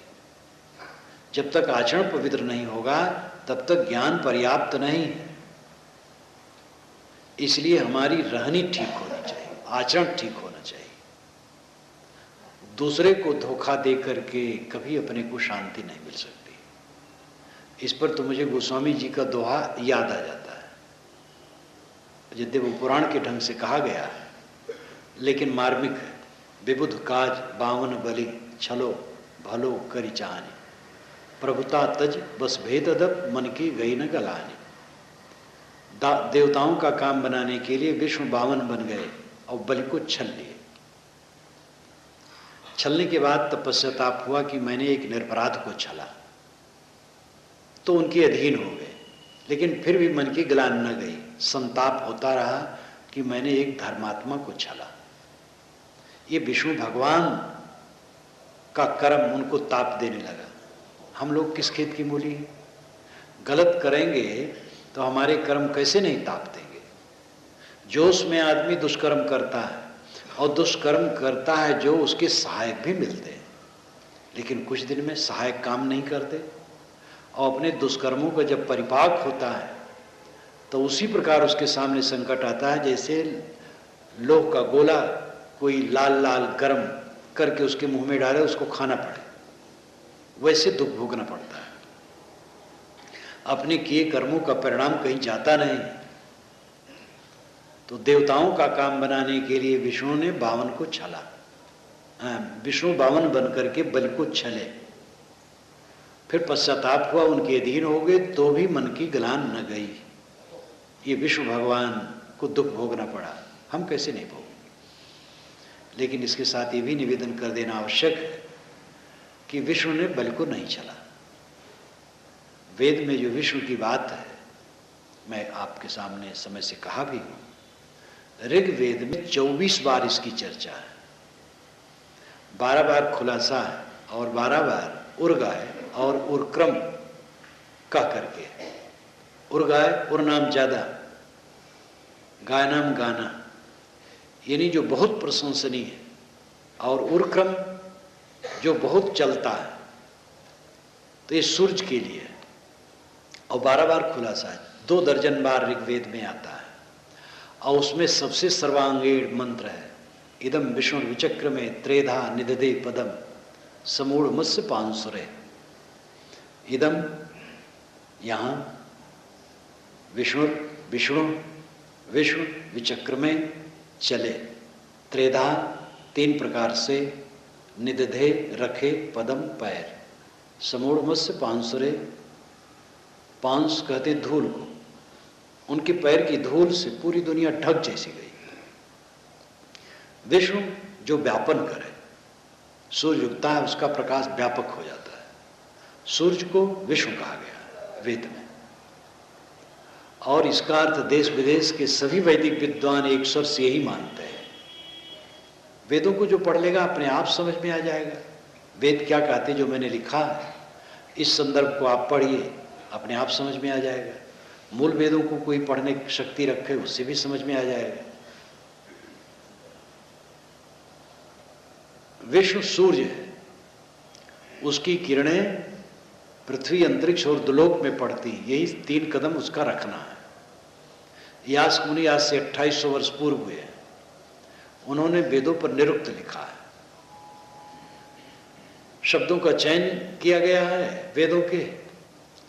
जब तक आचरण पवित्र नहीं होगा तब तक ज्ञान पर्याप्त नहीं है। इसलिए हमारी रहनी ठीक होनी चाहिए, आचरण ठीक होना चाहिए। दूसरे को धोखा दे करके कभी अपने को शांति नहीं मिल सकती। इस पर तो मुझे गोस्वामी जी का दोहा याद आ जाता है। यद्यपि वो पुराण के ढंग से कहा गया है, लेकिन मार्मिक है। विबुध काज बावन बलि, छलो भलो करि चाहनी, प्रभुता तज बस भेद अदब, मन की गई न गलानी। देवताओं का काम बनाने के लिए विष्णु बावन बन गए और बलि को छल लिए। छलने के बाद तब पश्चाताप हुआ कि मैंने एक निरपराध को छला, तो उनके अधीन हो गए। लेकिन फिर भी मन की ग्लानि न गई, संताप होता रहा कि मैंने एक धर्मात्मा को छला। ये विष्णु भगवान का कर्म उनको ताप देने लगा। हम लोग किस खेत की मूली हैं? गलत करेंगे तो हमारे कर्म कैसे नहीं ताप देंगे? जोश में आदमी दुष्कर्म करता है, और दुष्कर्म करता है जो उसके सहायक भी मिलते हैं, लेकिन कुछ दिन में सहायक काम नहीं करते, और अपने दुष्कर्मों का जब परिपाक होता है तो उसी प्रकार उसके सामने संकट आता है जैसे लोह का गोला कोई लाल लाल गर्म करके उसके मुंह में डाले, उसको खाना पड़े, वैसे दुख भोगना पड़ता है। अपने किए कर्मों का परिणाम कहीं जाता नहीं। तो देवताओं का काम बनाने के लिए विष्णु ने बावन को छला। विष्णु बावन बन करके बलि को छले। फिर पश्चाताप हुआ, उनके अधीन हो गए, तो भी मन की गलान न गई। ये विष्णु भगवान को दुख भोगना पड़ा, हम कैसे नहीं भोग। लेकिन इसके साथ ये भी निवेदन कर देना आवश्यक है कि विष्णु ने बलि को नहीं छला। वेद में जो विष्णु की बात है, मैं आपके सामने समय से कहा भी हूं। ऋग्वेद में 24 बार इसकी चर्चा है, 12 बार खुलासा है और 12 बार उर्गाय और उर्क्रम कह करके। उर्गाय उर नाम ज्यादा, गाय नाम गाना, यानी जो बहुत प्रशंसनीय है, और उर्क्रम जो बहुत चलता है। तो ये सूर्य के लिए है, और 12 बार खुलासा है। 2 दर्जन बार ऋग्वेद में आता है, और उसमें सबसे सर्वांगीण मंत्र है, इदम विष्णु विचक्र में त्रेधा निदधे पदम समूढ़ मत्स्य पांसुरे। इदम, यहाँ विष्णु विष्णु विष्णु विचक्र में चले, त्रेधा 3 प्रकार से, निदधे रखे पदम पैर, समूढ़ मत्स्य पांसुरे, पांस कहते धूल को, उनके पैर की धूल से पूरी दुनिया ढक जैसी गई। विष्णु जो व्यापन करे, सूर्य उगता है उसका प्रकाश व्यापक हो जाता है, सूर्य को विष्णु कहा गया वेद में। और इसका अर्थ देश विदेश के सभी वैदिक विद्वान एक स्वर से यही मानते हैं। वेदों को जो पढ़ लेगा अपने आप समझ में आ जाएगा वेद क्या कहते, जो मैंने लिखा है इस संदर्भ को आप पढ़िए, अपने आप समझ में आ जाएगा। मूल वेदों को कोई पढ़ने की शक्ति रखे, उससे भी समझ में आ जाएगा। विष्णु सूर्य है, उसकी किरणें पृथ्वी अंतरिक्ष और दुलोक में पड़ती, यही 3 कदम उसका रखना है। यास मुनि आज से 2800 वर्ष पूर्व हुए, उन्होंने वेदों पर निरुक्त लिखा है। शब्दों का चयन किया गया है वेदों के,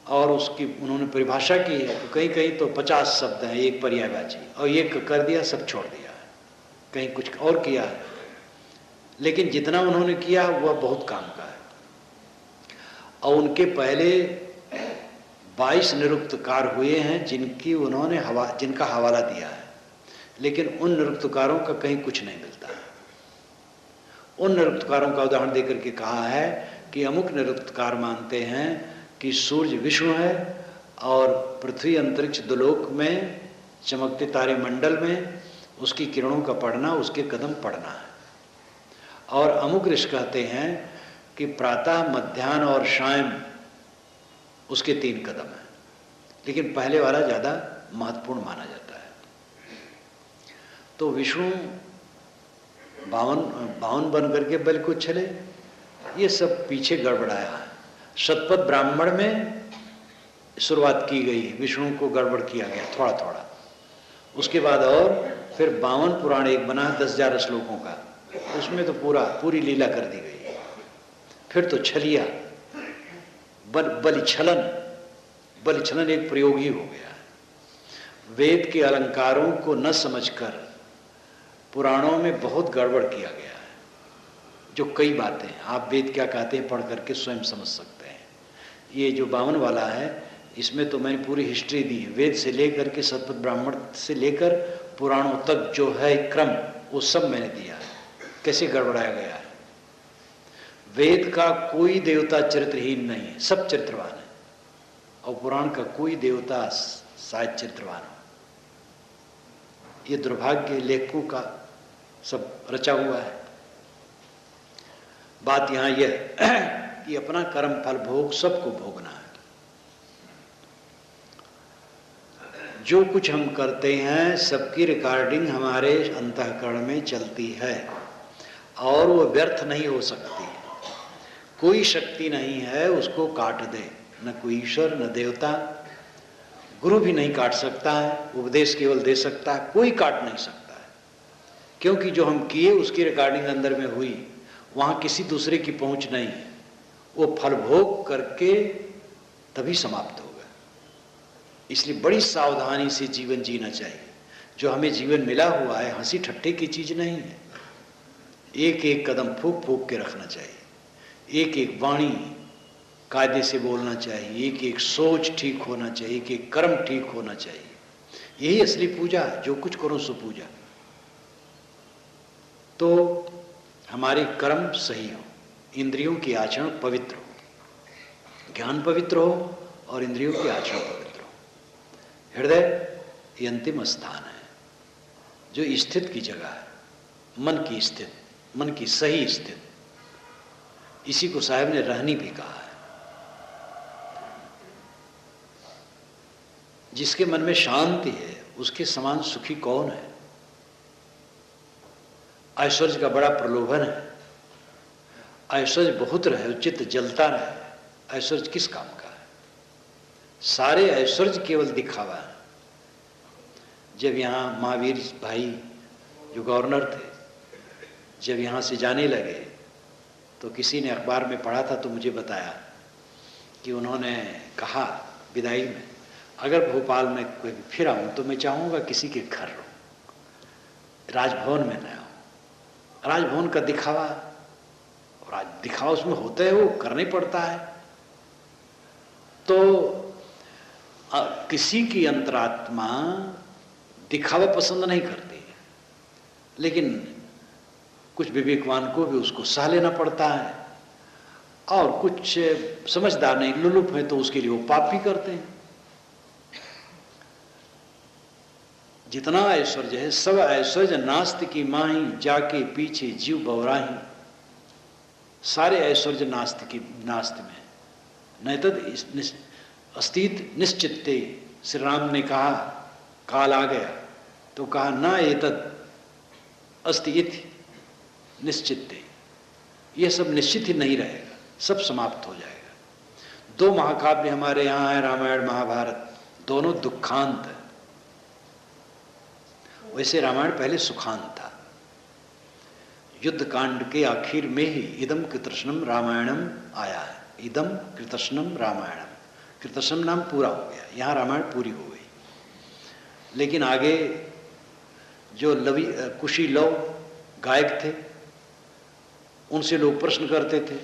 और उसकी उन्होंने परिभाषा की है। तो कहीं कहीं तो 50 शब्द हैं एक पर्यायवाची, और एक कर दिया सब छोड़ दिया है, कहीं कुछ और किया है। लेकिन जितना उन्होंने किया वह बहुत काम का है। और उनके पहले 22 निरुक्तकार हुए हैं जिनका हवाला दिया है। लेकिन उन निरुक्तकारों का कहीं कुछ नहीं मिलता है। उन निरुक्तकारों का उदाहरण देकर के कहा है कि अमुक निरुक्तकार मानते हैं कि सूर्य विष्णु है और पृथ्वी अंतरिक्ष दुलोक में चमकते तारे मंडल में उसकी किरणों का पड़ना उसके कदम पड़ना है। और अमुक ऋषि कहते हैं कि प्रातः मध्याह्न और शाम उसके 3 कदम है, लेकिन पहले वाला ज़्यादा महत्वपूर्ण माना जाता है। तो विष्णु 52 बन करके बल को चले, ये सब पीछे गड़बड़ाया है। शतपथ ब्राह्मण में शुरुआत की गई, विष्णु को गड़बड़ किया गया थोड़ा थोड़ा। उसके बाद और फिर 52 पुराण एक बना 10,000 श्लोकों का, उसमें तो पूरी लीला कर दी गई। फिर तो छलिया बलिछलन एक प्रयोग ही हो गया। वेद के अलंकारों को न समझकर पुराणों में बहुत गड़बड़ किया गया है। जो कई बातें आप वेद क्या कहते हैं पढ़ करके स्वयं समझ सकते हैं। ये जो 52 वाला है इसमें तो मैंने पूरी हिस्ट्री दी है, वेद से लेकर के शतपथ ब्राह्मण से लेकर पुराणों तक जो है क्रम वो सब मैंने दिया है, कैसे गड़बड़ाया गया है। वेद का कोई देवता चरित्रहीन नहीं है, सब चरित्रवान है, और पुराण का कोई देवता शायद चरित्रवान हो। ये दुर्भाग्य लेखकों का सब रचा हुआ है। बात यहां यह कि अपना कर्म फल भोग सबको भोगना है। जो कुछ हम करते हैं सबकी रिकॉर्डिंग हमारे अंतःकरण में चलती है और वो व्यर्थ नहीं हो सकती। कोई शक्ति नहीं है उसको काट दे, न कोई ईश्वर न देवता, गुरु भी नहीं काट सकता है, उपदेश केवल दे सकता है, कोई काट नहीं सकता है। क्योंकि जो हम किए उसकी रिकॉर्डिंग अंदर में हुई, वहां किसी दूसरे की पहुंच नहीं है। वो फल भोग करके तभी समाप्त होगा। इसलिए बड़ी सावधानी से जीवन जीना चाहिए। जो हमें जीवन मिला हुआ है हंसी ठट्ठे की चीज नहीं है। एक एक कदम फूक फूक के रखना चाहिए, एक एक वाणी कायदे से बोलना चाहिए, एक एक सोच ठीक होना चाहिए, एक एक कर्म ठीक होना चाहिए। यही असली पूजा है। जो कुछ करो सो पूजा। तो हमारे कर्म सही हो, इंद्रियों की आचरण पवित्र हो, ज्ञान पवित्र हो और इंद्रियों की आचरण पवित्र हो। हृदय ये अंतिम स्थान है जो स्थित की जगह है, मन की स्थित, मन की सही स्थित। इसी को साहब ने रहनी भी कहा है। जिसके मन में शांति है उसके समान सुखी कौन है। ऐश्वर्य का बड़ा प्रलोभन है, ऐश्वर्य बहुत रहे चित्त जलता रहे, ऐश्वर्य किस काम का है। सारे ऐश्वर्य केवल दिखावा है। जब यहाँ महावीर भाई जो गवर्नर थे, जब यहाँ से जाने लगे तो किसी ने अखबार में पढ़ा था तो मुझे बताया कि उन्होंने कहा विदाई में, अगर भोपाल में कोई फिर आऊँ तो मैं चाहूँगा किसी के घर रहूँ, राजभवन में न आऊँ। राजभवन का दिखावा, और दिखावा उसमें होता है, वो करना ही पड़ता है। तो किसी की अंतरात्मा दिखावा पसंद नहीं करती, लेकिन कुछ विवेकवान को भी उसको सह लेना पड़ता है, और कुछ समझदार नहीं लुलुप है तो उसके लिए वो पाप भी करते हैं। जितना ऐश्वर्य है सब ऐश्वर्य नास्त की माही, जाके पीछे जीव बवराही। सारे ऐश्वर्य नास्त में नहीं तद अस्तित निश्चित्ते। श्री राम ने कहा काल आ गया तो कहा ना एतद अस्ति इति निश्चित्ते, ये सब निश्चित ही नहीं रहेगा, सब समाप्त हो जाएगा। 2 महाकाव्य हमारे यहाँ है, रामायण महाभारत, दोनों दुखांत है। वैसे रामायण पहले सुखांत था। युद्ध कांड के आखिर में ही इदम कृतृष्णम रामायणम आया है। इदम कृतृष्णम रामायणम, कृतृष्णम नाम पूरा हो गया, यहाँ रामायण पूरी हो गई। लेकिन आगे जो कुशी लव गायक थे उनसे लोग प्रश्न करते थे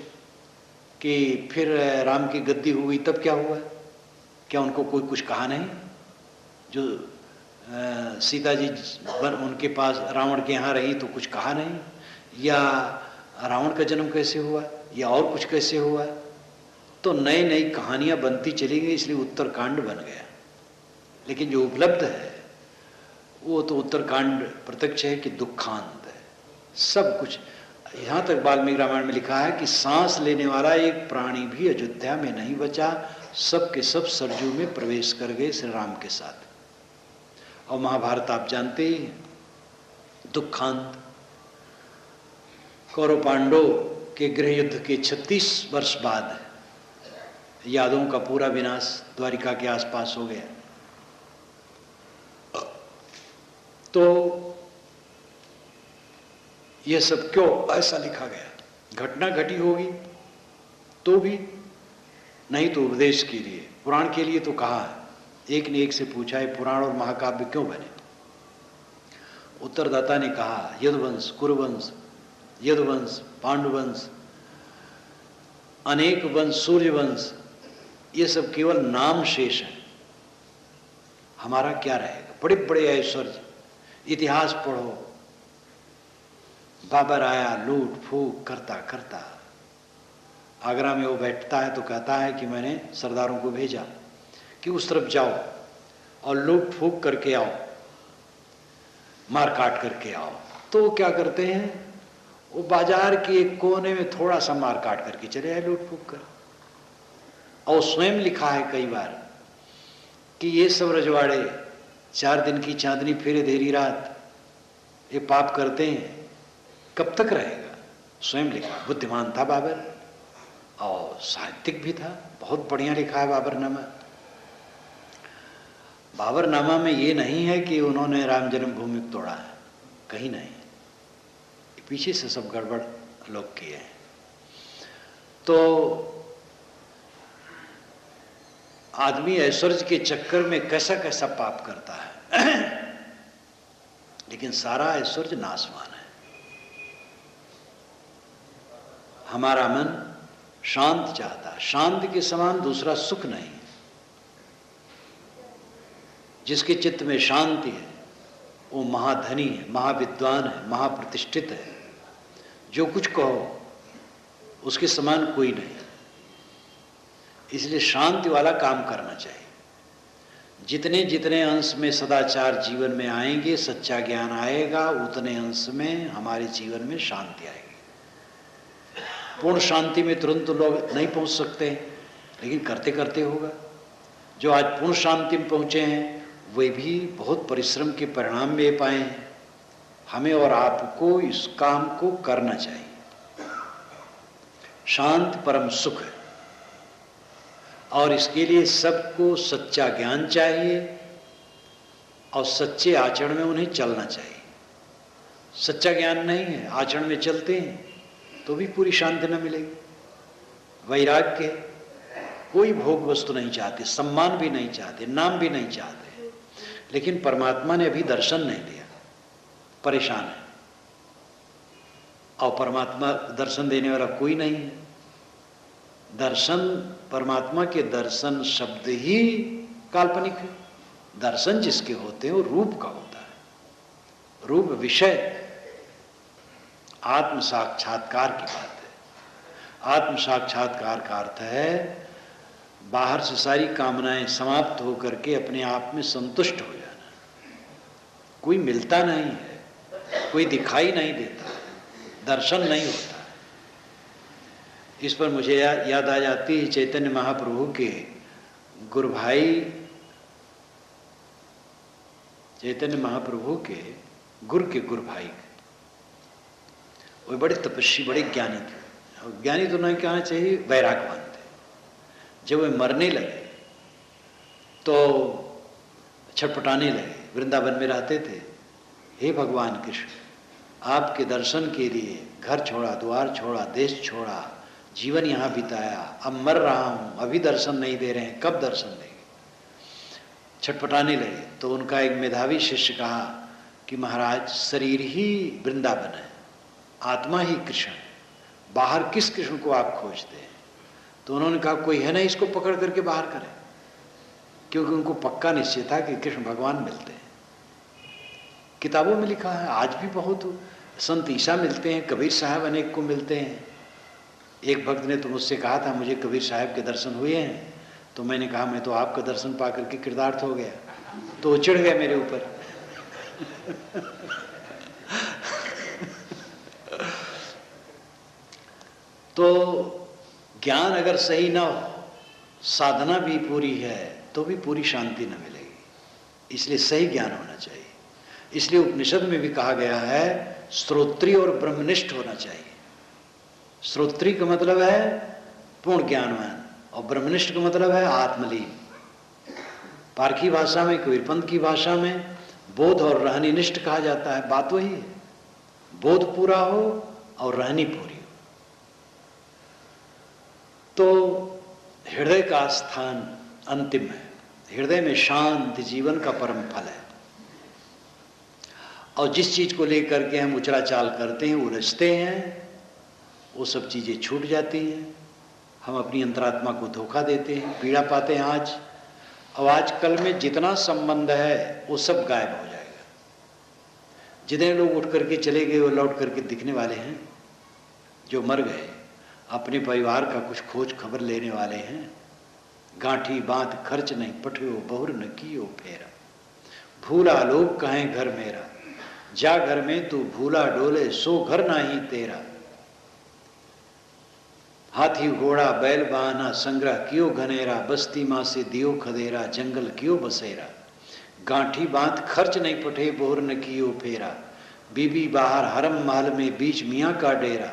कि फिर राम की गद्दी हो गई तब क्या हुआ, क्या उनको कोई कुछ कहा नहीं। जो सीता जी उनके पास रावण के यहाँ रही तो कुछ कहा नहीं, या रावण का जन्म कैसे हुआ, या और कुछ कैसे हुआ, तो नई नई कहानियां बनती चली गई, इसलिए उत्तरकांड बन गया। लेकिन जो उपलब्ध है वो तो उत्तरकांड प्रत्यक्ष है कि दुखांत है सब कुछ। यहाँ तक वाल्मीकि रामायण में लिखा है कि सांस लेने वाला एक प्राणी भी अयोध्या में नहीं बचा, सब के सब सरजू में प्रवेश कर गए श्री राम के साथ। और महाभारत आप जानते ही, दुखांत कौरव पांडव के गृह युद्ध के 36 वर्ष बाद यादवों का पूरा विनाश द्वारिका के आसपास हो गया। तो यह सब क्यों ऐसा लिखा गया? घटना घटी होगी तो भी नहीं तो उपदेश के लिए, पुराण के लिए तो कहा है। एक ने एक से पूछा है पुराण और महाकाव्य क्यों बने? उत्तरदाता ने कहा यदुवंश, कुरुवंश, यदुवंश, पांडुवंश, अनेक वंश, सूर्यवंश, ये सब केवल नाम शेष है, हमारा क्या रहेगा? बड़े बड़े ऐश्वर्य, इतिहास पढ़ो, बाबर आया लूट फूक करता करता, आगरा में वो बैठता है तो कहता है कि मैंने सरदारों को भेजा कि उस तरफ जाओ और लूट फूक करके आओ, मार काट करके आओ। तो वो क्या करते हैं, वो बाजार के एक कोने में थोड़ा सा मार काट करके चले आए लूट फूक कर। और स्वयं लिखा है कई बार कि ये सब रजवाड़े 4 दिन की चांदनी फिर अंधेरी रात ये पाप करते हैं, कब तक रहेगा? स्वयं लिखा। बुद्धिमान था बाबर और साहित्यिक भी था, बहुत बढ़िया लिखा है बाबरनामा। बाबरनामा में ये नहीं है कि उन्होंने राम जन्मभूमि को तोड़ा है, कहीं नहीं, पीछे से सब गड़बड़ लोग किए हैं। तो आदमी ऐश्वर्य के चक्कर में कैसा कैसा पाप करता है लेकिन सारा ऐश्वर्य नाशवान है। हमारा मन शांत चाहता है, शांति के समान दूसरा सुख नहीं। जिसके चित्त में शांति है वो महाधनी है, महाविद्वान है, महाप्रतिष्ठित है। जो कुछ कहो उसके समान कोई नहीं। इसलिए शांति वाला काम करना चाहिए। जितने जितने अंश में सदाचार जीवन में आएंगे, सच्चा ज्ञान आएगा, उतने अंश में हमारे जीवन में शांति आएगी। पूर्ण शांति में तुरंत लोग नहीं पहुंच सकते, लेकिन करते करते होगा। जो आज पूर्ण शांति में पहुंचे हैं वे भी बहुत परिश्रम के परिणाम में पाए हैं। हमें और आपको इस काम को करना चाहिए। शांत परम सुख है और इसके लिए सबको सच्चा ज्ञान चाहिए और सच्चे आचरण में उन्हें चलना चाहिए। सच्चा ज्ञान नहीं है, आचरण में चलते हैं तो भी पूरी शांति न मिलेगी। वैराग्य, कोई भोग वस्तु नहीं चाहते, सम्मान भी नहीं चाहते, नाम भी नहीं चाहते, लेकिन परमात्मा ने अभी दर्शन नहीं दिया, परेशान है। और परमात्मा दर्शन देने वाला कोई नहीं है। दर्शन, परमात्मा के दर्शन शब्द ही काल्पनिक है। दर्शन जिसके होते हैं वो रूप का होता है। रूप विषय आत्म साक्षात्कार की बात है। आत्म साक्षात्कार का अर्थ है बाहर से सारी कामनाएं समाप्त होकर के अपने आप में संतुष्ट हो जाना। कोई मिलता नहीं है, कोई दिखाई नहीं देता, दर्शन नहीं होता। इस पर मुझे याद आ जाती है चैतन्य महाप्रभु के गुरु भाई, चैतन्य महाप्रभु के गुरु भाई, वो बड़े तपस्वी, बड़े ज्ञानी थे। ज्ञानी तो नहीं कहना चाहिए, वैरागवान थे। जब वे मरने लगे तो छटपटाने लगे, वृंदावन में रहते थे। हे भगवान कृष्ण, आपके दर्शन के लिए घर छोड़ा, द्वार छोड़ा, देश छोड़ा, जीवन यहाँ बिताया, अब मर रहा हूँ, अभी दर्शन नहीं दे रहे हैं, कब दर्शन देंगे? छटपटाने लगे। तो उनका एक मेधावी शिष्य कहा कि महाराज, शरीर ही वृंदावन है, आत्मा ही कृष्ण है, बाहर किस कृष्ण को आप खोजते हैं? तो उन्होंने कहा कोई है ना, इसको पकड़ करके बाहर करें। क्योंकि उनको पक्का निश्चय था कि कृष्ण भगवान मिलते हैं। किताबों में लिखा है। आज भी बहुत संत ईसा मिलते हैं, कबीर साहब अनेक को मिलते हैं। एक भक्त ने तो मुझसे कहा था मुझे कबीर साहब के दर्शन हुए हैं, तो मैंने कहा मैं तो आपका दर्शन पा करके कृतार्थ हो गया, तो वो चिढ़ गया मेरे ऊपर। तो ज्ञान अगर सही ना हो, साधना भी पूरी है तो भी पूरी शांति न मिलेगी। इसलिए सही ज्ञान होना चाहिए। इसलिए उपनिषद में भी कहा गया है श्रोत्री और ब्रह्मनिष्ठ होना चाहिए। श्रोत्री का मतलब है पूर्ण ज्ञानवान और ब्रह्मनिष्ठ का मतलब है आत्मलीन। पारखी भाषा में, कबीरपंथ की भाषा में बोध और रहनी निष्ठ कहा जाता है। बात वही है, बोध पूरा हो और रहनी पूरी हो। तो हृदय का स्थान अंतिम है। हृदय में शांति जीवन का परम फल है। और जिस चीज को लेकर के हम उचड़ा चाल करते हैं, उलझते हैं, वो सब चीजें छूट जाती हैं। हम अपनी अंतरात्मा को धोखा देते हैं, पीड़ा पाते हैं। अब आजकल में जितना संबंध है वो सब गायब हो जाएगा। जितने लोग उठ करके चले गए वो लौट करके दिखने वाले हैं। जो मर गए अपने परिवार का कुछ खोज खबर लेने वाले हैं। गांठी बात खर्च नहीं पठियो बहुर न कियो फेरा, भूला लोग कहें घर मेरा, जा घर में तू भूला डोले सो घर नाही तेरा। हाथी घोड़ा बैल बहाना संग्रह कियो घनेरा, बस्ती माँ से दियो खदेरा, जंगल कियो बसेरा। गांठी बात खर्च नहीं पठे बोर न कियो फेरा, बीबी बाहर हरम महल में बीच मियाँ का डेरा।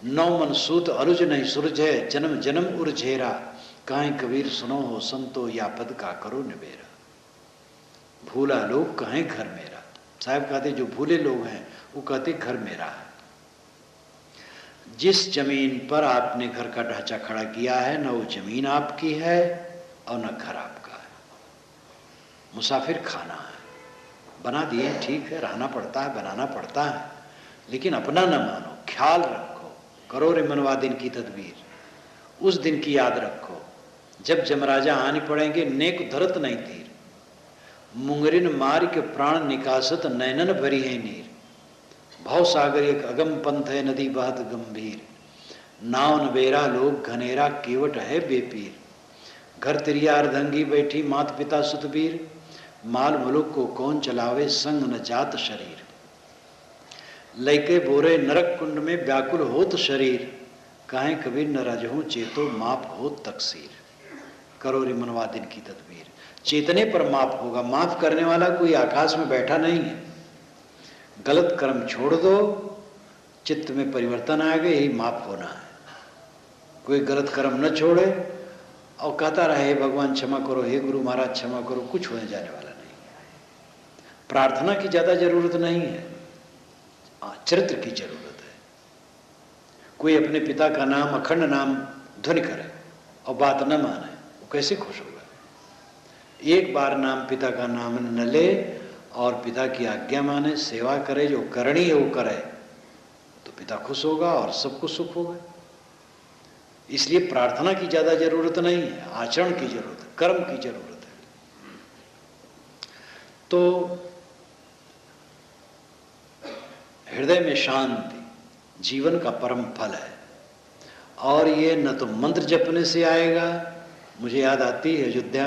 नौ मन सूत अरुज नहीं सुरज है, जन्म जन्म उर्झेरा, काहे कबीर सुनो हो संतो या पद का करो निबेरा। भूला लोग कहें घर मेरा। साहब कहते जो भूले लोग हैं वो कहते घर मेरा है। जिस जमीन पर आपने घर का ढांचा खड़ा किया है न वो जमीन आपकी है और न घर आपका है। मुसाफिर खाना है, बना दिए ठीक है, रहना पड़ता है, बनाना पड़ता है, लेकिन अपना न मानो, ख्याल रखो, करो रे मनवा दिन की तदबीर। उस दिन की याद रखो जब जमराजा आने पड़ेंगे, नेक धरत नहीं तीर, मुंगरिन मार के प्राण निकासत नैनन भरी है नीर। भव सागर एक अगम पंथ है नदी बहत गंभीर, नाव नबेरा लोग घनेरा केवट है बेपीर। घर तिरिया अर्धंगी बैठी मात पिता सुतबीर, माल मुलुक को कौन चलावे संग न जात शरीर। लैके बोरे नरक कुंड में व्याकुल होत शरीर, काहे कबीर न रजहूं चेतो माप होत तकसीर। करो रे मनवा दिन की तदबीर। चेतने पर माफ होगा। माफ करने वाला कोई आकाश में बैठा नहीं है। गलत कर्म छोड़ दो, चित्त में परिवर्तन आ गए, यही माफ होना है। कोई गलत कर्म न छोड़े और कहता रहे हे भगवान क्षमा करो, हे गुरु महाराज क्षमा करो, कुछ होने जाने वाला नहीं है। प्रार्थना की ज्यादा जरूरत नहीं है, चरित्र की जरूरत है। कोई अपने पिता का नाम अखंड नाम ध्वनि करे और बात न माने, वो कैसे खुश होगा। एक बार नाम पिता का नाम न ले और पिता की आज्ञा माने, सेवा करे, जो करनी है वो करे, तो पिता खुश होगा और सबको सुख होगा। इसलिए प्रार्थना की ज्यादा जरूरत नहीं है, आचरण की जरूरत है, कर्म की जरूरत है। तो हृदय में शांति जीवन का परम फल है। और ये न तो मंत्र जपने से आएगा। मुझे याद आती है अयोध्या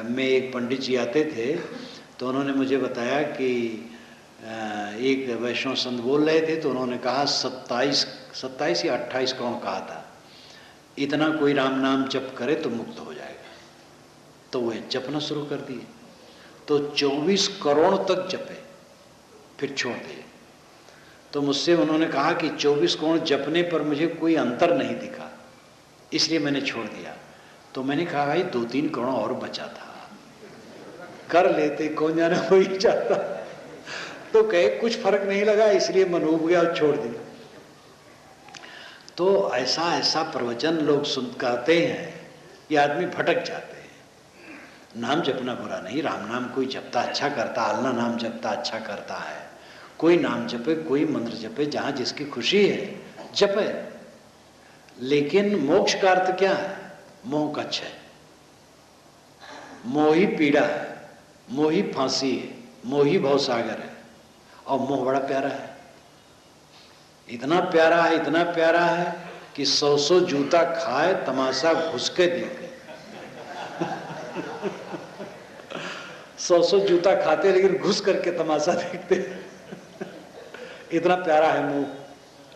में एक पंडित जी आते थे, तो उन्होंने मुझे बताया कि एक वैष्णव संत बोल रहे थे, तो उन्होंने कहा 27 या 28 कौन कहा था, इतना कोई राम नाम जप करे तो मुक्त हो जाएगा। तो वह जपना शुरू कर दिए, तो 24 करोड़ तक जपे, फिर छोड़ दिए। तो मुझसे उन्होंने कहा कि 24 करोड़ जपने पर मुझे कोई अंतर नहीं दिखा, इसलिए मैंने छोड़ दिया। तो मैंने कहा भाई 2-3 करोड़ और बचा था, कर लेते, कौन जाने हो ही जाता। तो कहे कुछ फर्क नहीं लगा, इसलिए मन उब गया और छोड़ दिया। तो ऐसा ऐसा प्रवचन लोग सुन कहते हैं, ये आदमी भटक जाते हैं। नाम जपना बुरा नहीं, राम नाम कोई जपता अच्छा करता, अल्लाह नाम जपता अच्छा करता है। कोई नाम जपे, कोई मंत्र जपे, जहां जिसकी खुशी है जपे। लेकिन मोक्ष का अर्थ क्या है? मोह का क्षय। मोह ही पीड़ा है, मोह ही फांसी है, मोह ही भवसागर है। और मोह बड़ा प्यारा है, इतना प्यारा है, इतना प्यारा है कि 100 जूता खाए तमाशा घुस के देखे। 100 जूता खाते लेकिन घुस करके तमाशा देखते। इतना प्यारा है मोह,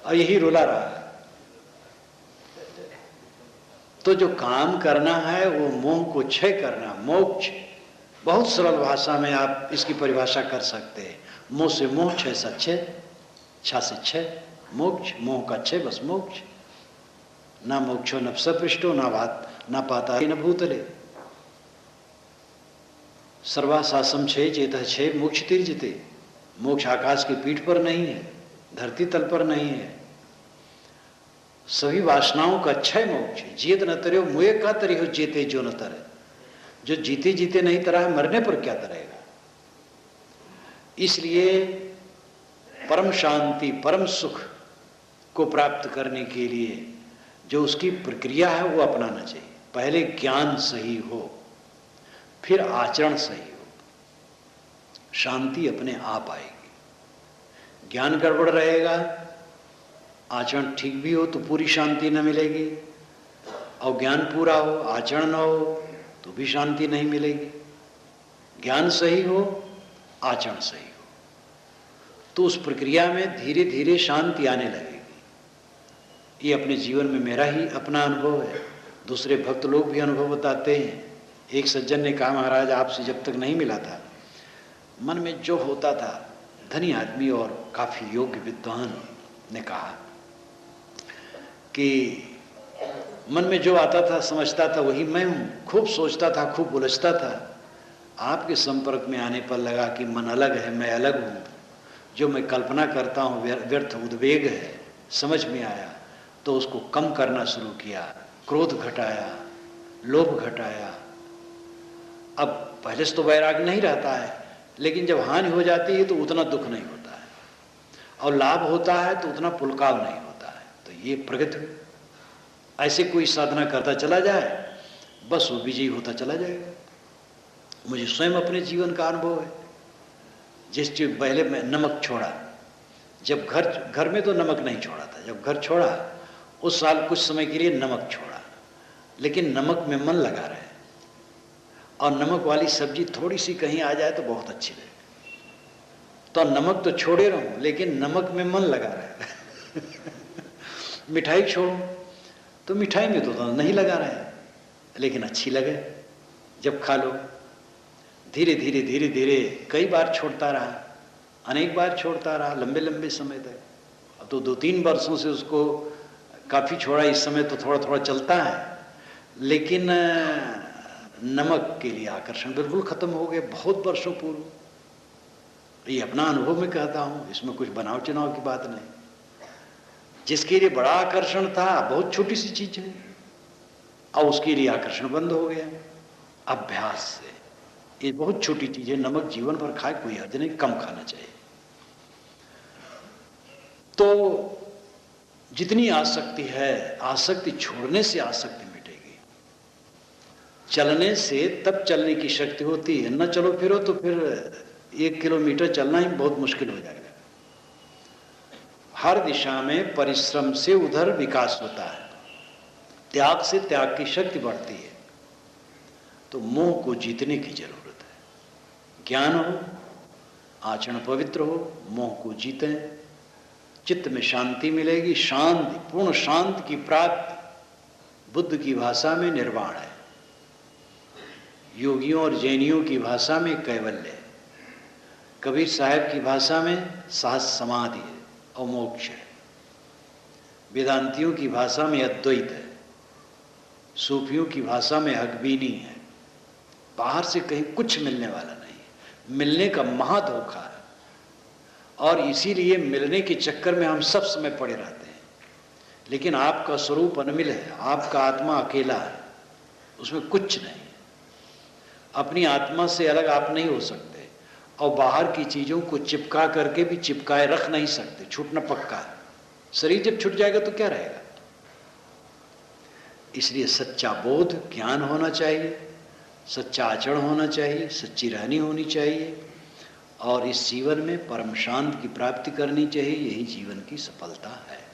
और यही रुला रहा है। तो जो काम करना है वो मोह को क्षय करना, मोक्ष। बहुत सरल भाषा में आप इसकी परिभाषा कर सकते हैं। मोह से मोह, क्षय से क्षय, इच्छा से क्षय, मोक्ष। मोह का क्षय बस मोक्ष। ना मोक्षो न सपृष्टो ना पाता न भूतले। सर्वासासम क्षय चेतः क्षय मोक्ष तीर्जते। मोक्ष आकाश की पीठ पर नहीं है, धरती तल पर नहीं है। सभी वासनाओं का क्षय मोक्ष। जियत न तरे मुए का तरी हो जीते जो न तरे। जो जीते जीते नहीं तरा है, मरने पर क्या तरेगा। इसलिए परम शांति, परम सुख को प्राप्त करने के लिए जो उसकी प्रक्रिया है वो अपनाना चाहिए। पहले ज्ञान सही हो, फिर आचरण सही हो, शांति अपने आप आएगी। ज्ञान गड़बड़ रहेगा, आचरण ठीक भी हो तो पूरी शांति न मिलेगी, और ज्ञान पूरा हो आचरण न हो तो भी शांति नहीं मिलेगी। ज्ञान सही हो, आचरण सही हो, तो उस प्रक्रिया में धीरे धीरे शांति आने लगेगी। ये अपने जीवन में मेरा ही अपना अनुभव है, दूसरे भक्त लोग भी अनुभव बताते हैं। एक सज्जन ने कहा, महाराज आपसे जब तक नहीं मिला था, मन में जो होता था, धनी आदमी और काफी योग्य विद्वान ने कहा कि मन में जो आता था समझता था वही मैं हूँ, खूब सोचता था, खूब उलझता था। आपके संपर्क में आने पर लगा कि मन अलग है, मैं अलग हूँ। जो मैं कल्पना करता हूँ व्यर्थ उद्वेग है, समझ में आया तो उसको कम करना शुरू किया। क्रोध घटाया, लोभ घटाया। अब पहले से तो वैराग नहीं रहता है, लेकिन जब हानि हो जाती है तो उतना दुख नहीं होता है, और लाभ होता है तो उतना पुलकाव नहीं होता है। तो ये प्रगति हुई। ऐसे कोई साधना करता चला जाए, बस वो विजयी होता चला जाएगा। मुझे स्वयं अपने जीवन का अनुभव है। जिस चीज पहले मैं नमक छोड़ा, जब घर में तो नमक नहीं छोड़ा था, जब घर छोड़ा उस साल कुछ समय के लिए नमक छोड़ा, लेकिन नमक में मन लगा रहे, और नमक वाली सब्जी थोड़ी सी कहीं आ जाए तो बहुत अच्छी लगे। तो नमक तो छोड़े रहूं, लेकिन नमक में मन लगा रहे। मिठाई छोड़ो तो मिठाई में तो नहीं लगा रहे, लेकिन अच्छी लगे जब खा लो। धीरे धीरे धीरे धीरे कई बार छोड़ता रहा, अनेक बार छोड़ता रहा, लंबे लंबे समय तक। अब तो 2-3 वर्षों से उसको काफ़ी छोड़ा, इस समय तो थोड़ा थोड़ा चलता है, लेकिन नमक के लिए आकर्षण बिल्कुल खत्म हो गया बहुत वर्षों पूर्व। ये अपना अनुभव में कहता हूँ, इसमें कुछ बनाव चुनाव की बात नहीं। जिसके लिए बड़ा आकर्षण था, बहुत छोटी सी चीज है, और उसके लिए आकर्षण बंद हो गया अभ्यास से। ये बहुत छोटी चीज है, नमक जीवन भर खाए कोई हर्ज नहीं, कम खाना चाहिए। तो जितनी आसक्ति है, आसक्ति छोड़ने से आसक्ति मिटेगी। चलने से तब चलने की शक्ति होती है, न चलो फिरो तो फिर 1 किलोमीटर चलना ही बहुत मुश्किल हो जाएगा। हर दिशा में परिश्रम से उधर विकास होता है, त्याग से त्याग की शक्ति बढ़ती है। तो मोह को जीतने की जरूरत है। ज्ञान हो, आचरण पवित्र हो, मोह को जीतें, चित्त में शांति मिलेगी। शांति, पूर्ण शांति की प्राप्ति बुद्ध की भाषा में निर्वाण है, योगियों और जैनियों की भाषा में कैवल्य है, कबीर साहब की भाषा में सहज समाधि है और मोक्ष है, वेदांतियों की भाषा में अद्वैत है, सूफियों की भाषा में हकबीनी है। बाहर से कहीं कुछ मिलने वाला नहीं, मिलने का महाधोखा है, और इसीलिए मिलने के चक्कर में हम सब समय पड़े रहते हैं। लेकिन आपका स्वरूप अनमिल है, आपका आत्मा अकेला है, उसमें कुछ नहीं। अपनी आत्मा से अलग आप नहीं हो सकते, और बाहर की चीजों को चिपका करके भी चिपकाए रख नहीं सकते, छूटना पक्का है। शरीर जब छूट जाएगा तो क्या रहेगा। इसलिए सच्चा बोध, ज्ञान होना चाहिए, सच्चा आचरण होना चाहिए, सच्ची रहनी होनी चाहिए, और इस जीवन में परम शांति की प्राप्ति करनी चाहिए, यही जीवन की सफलता है।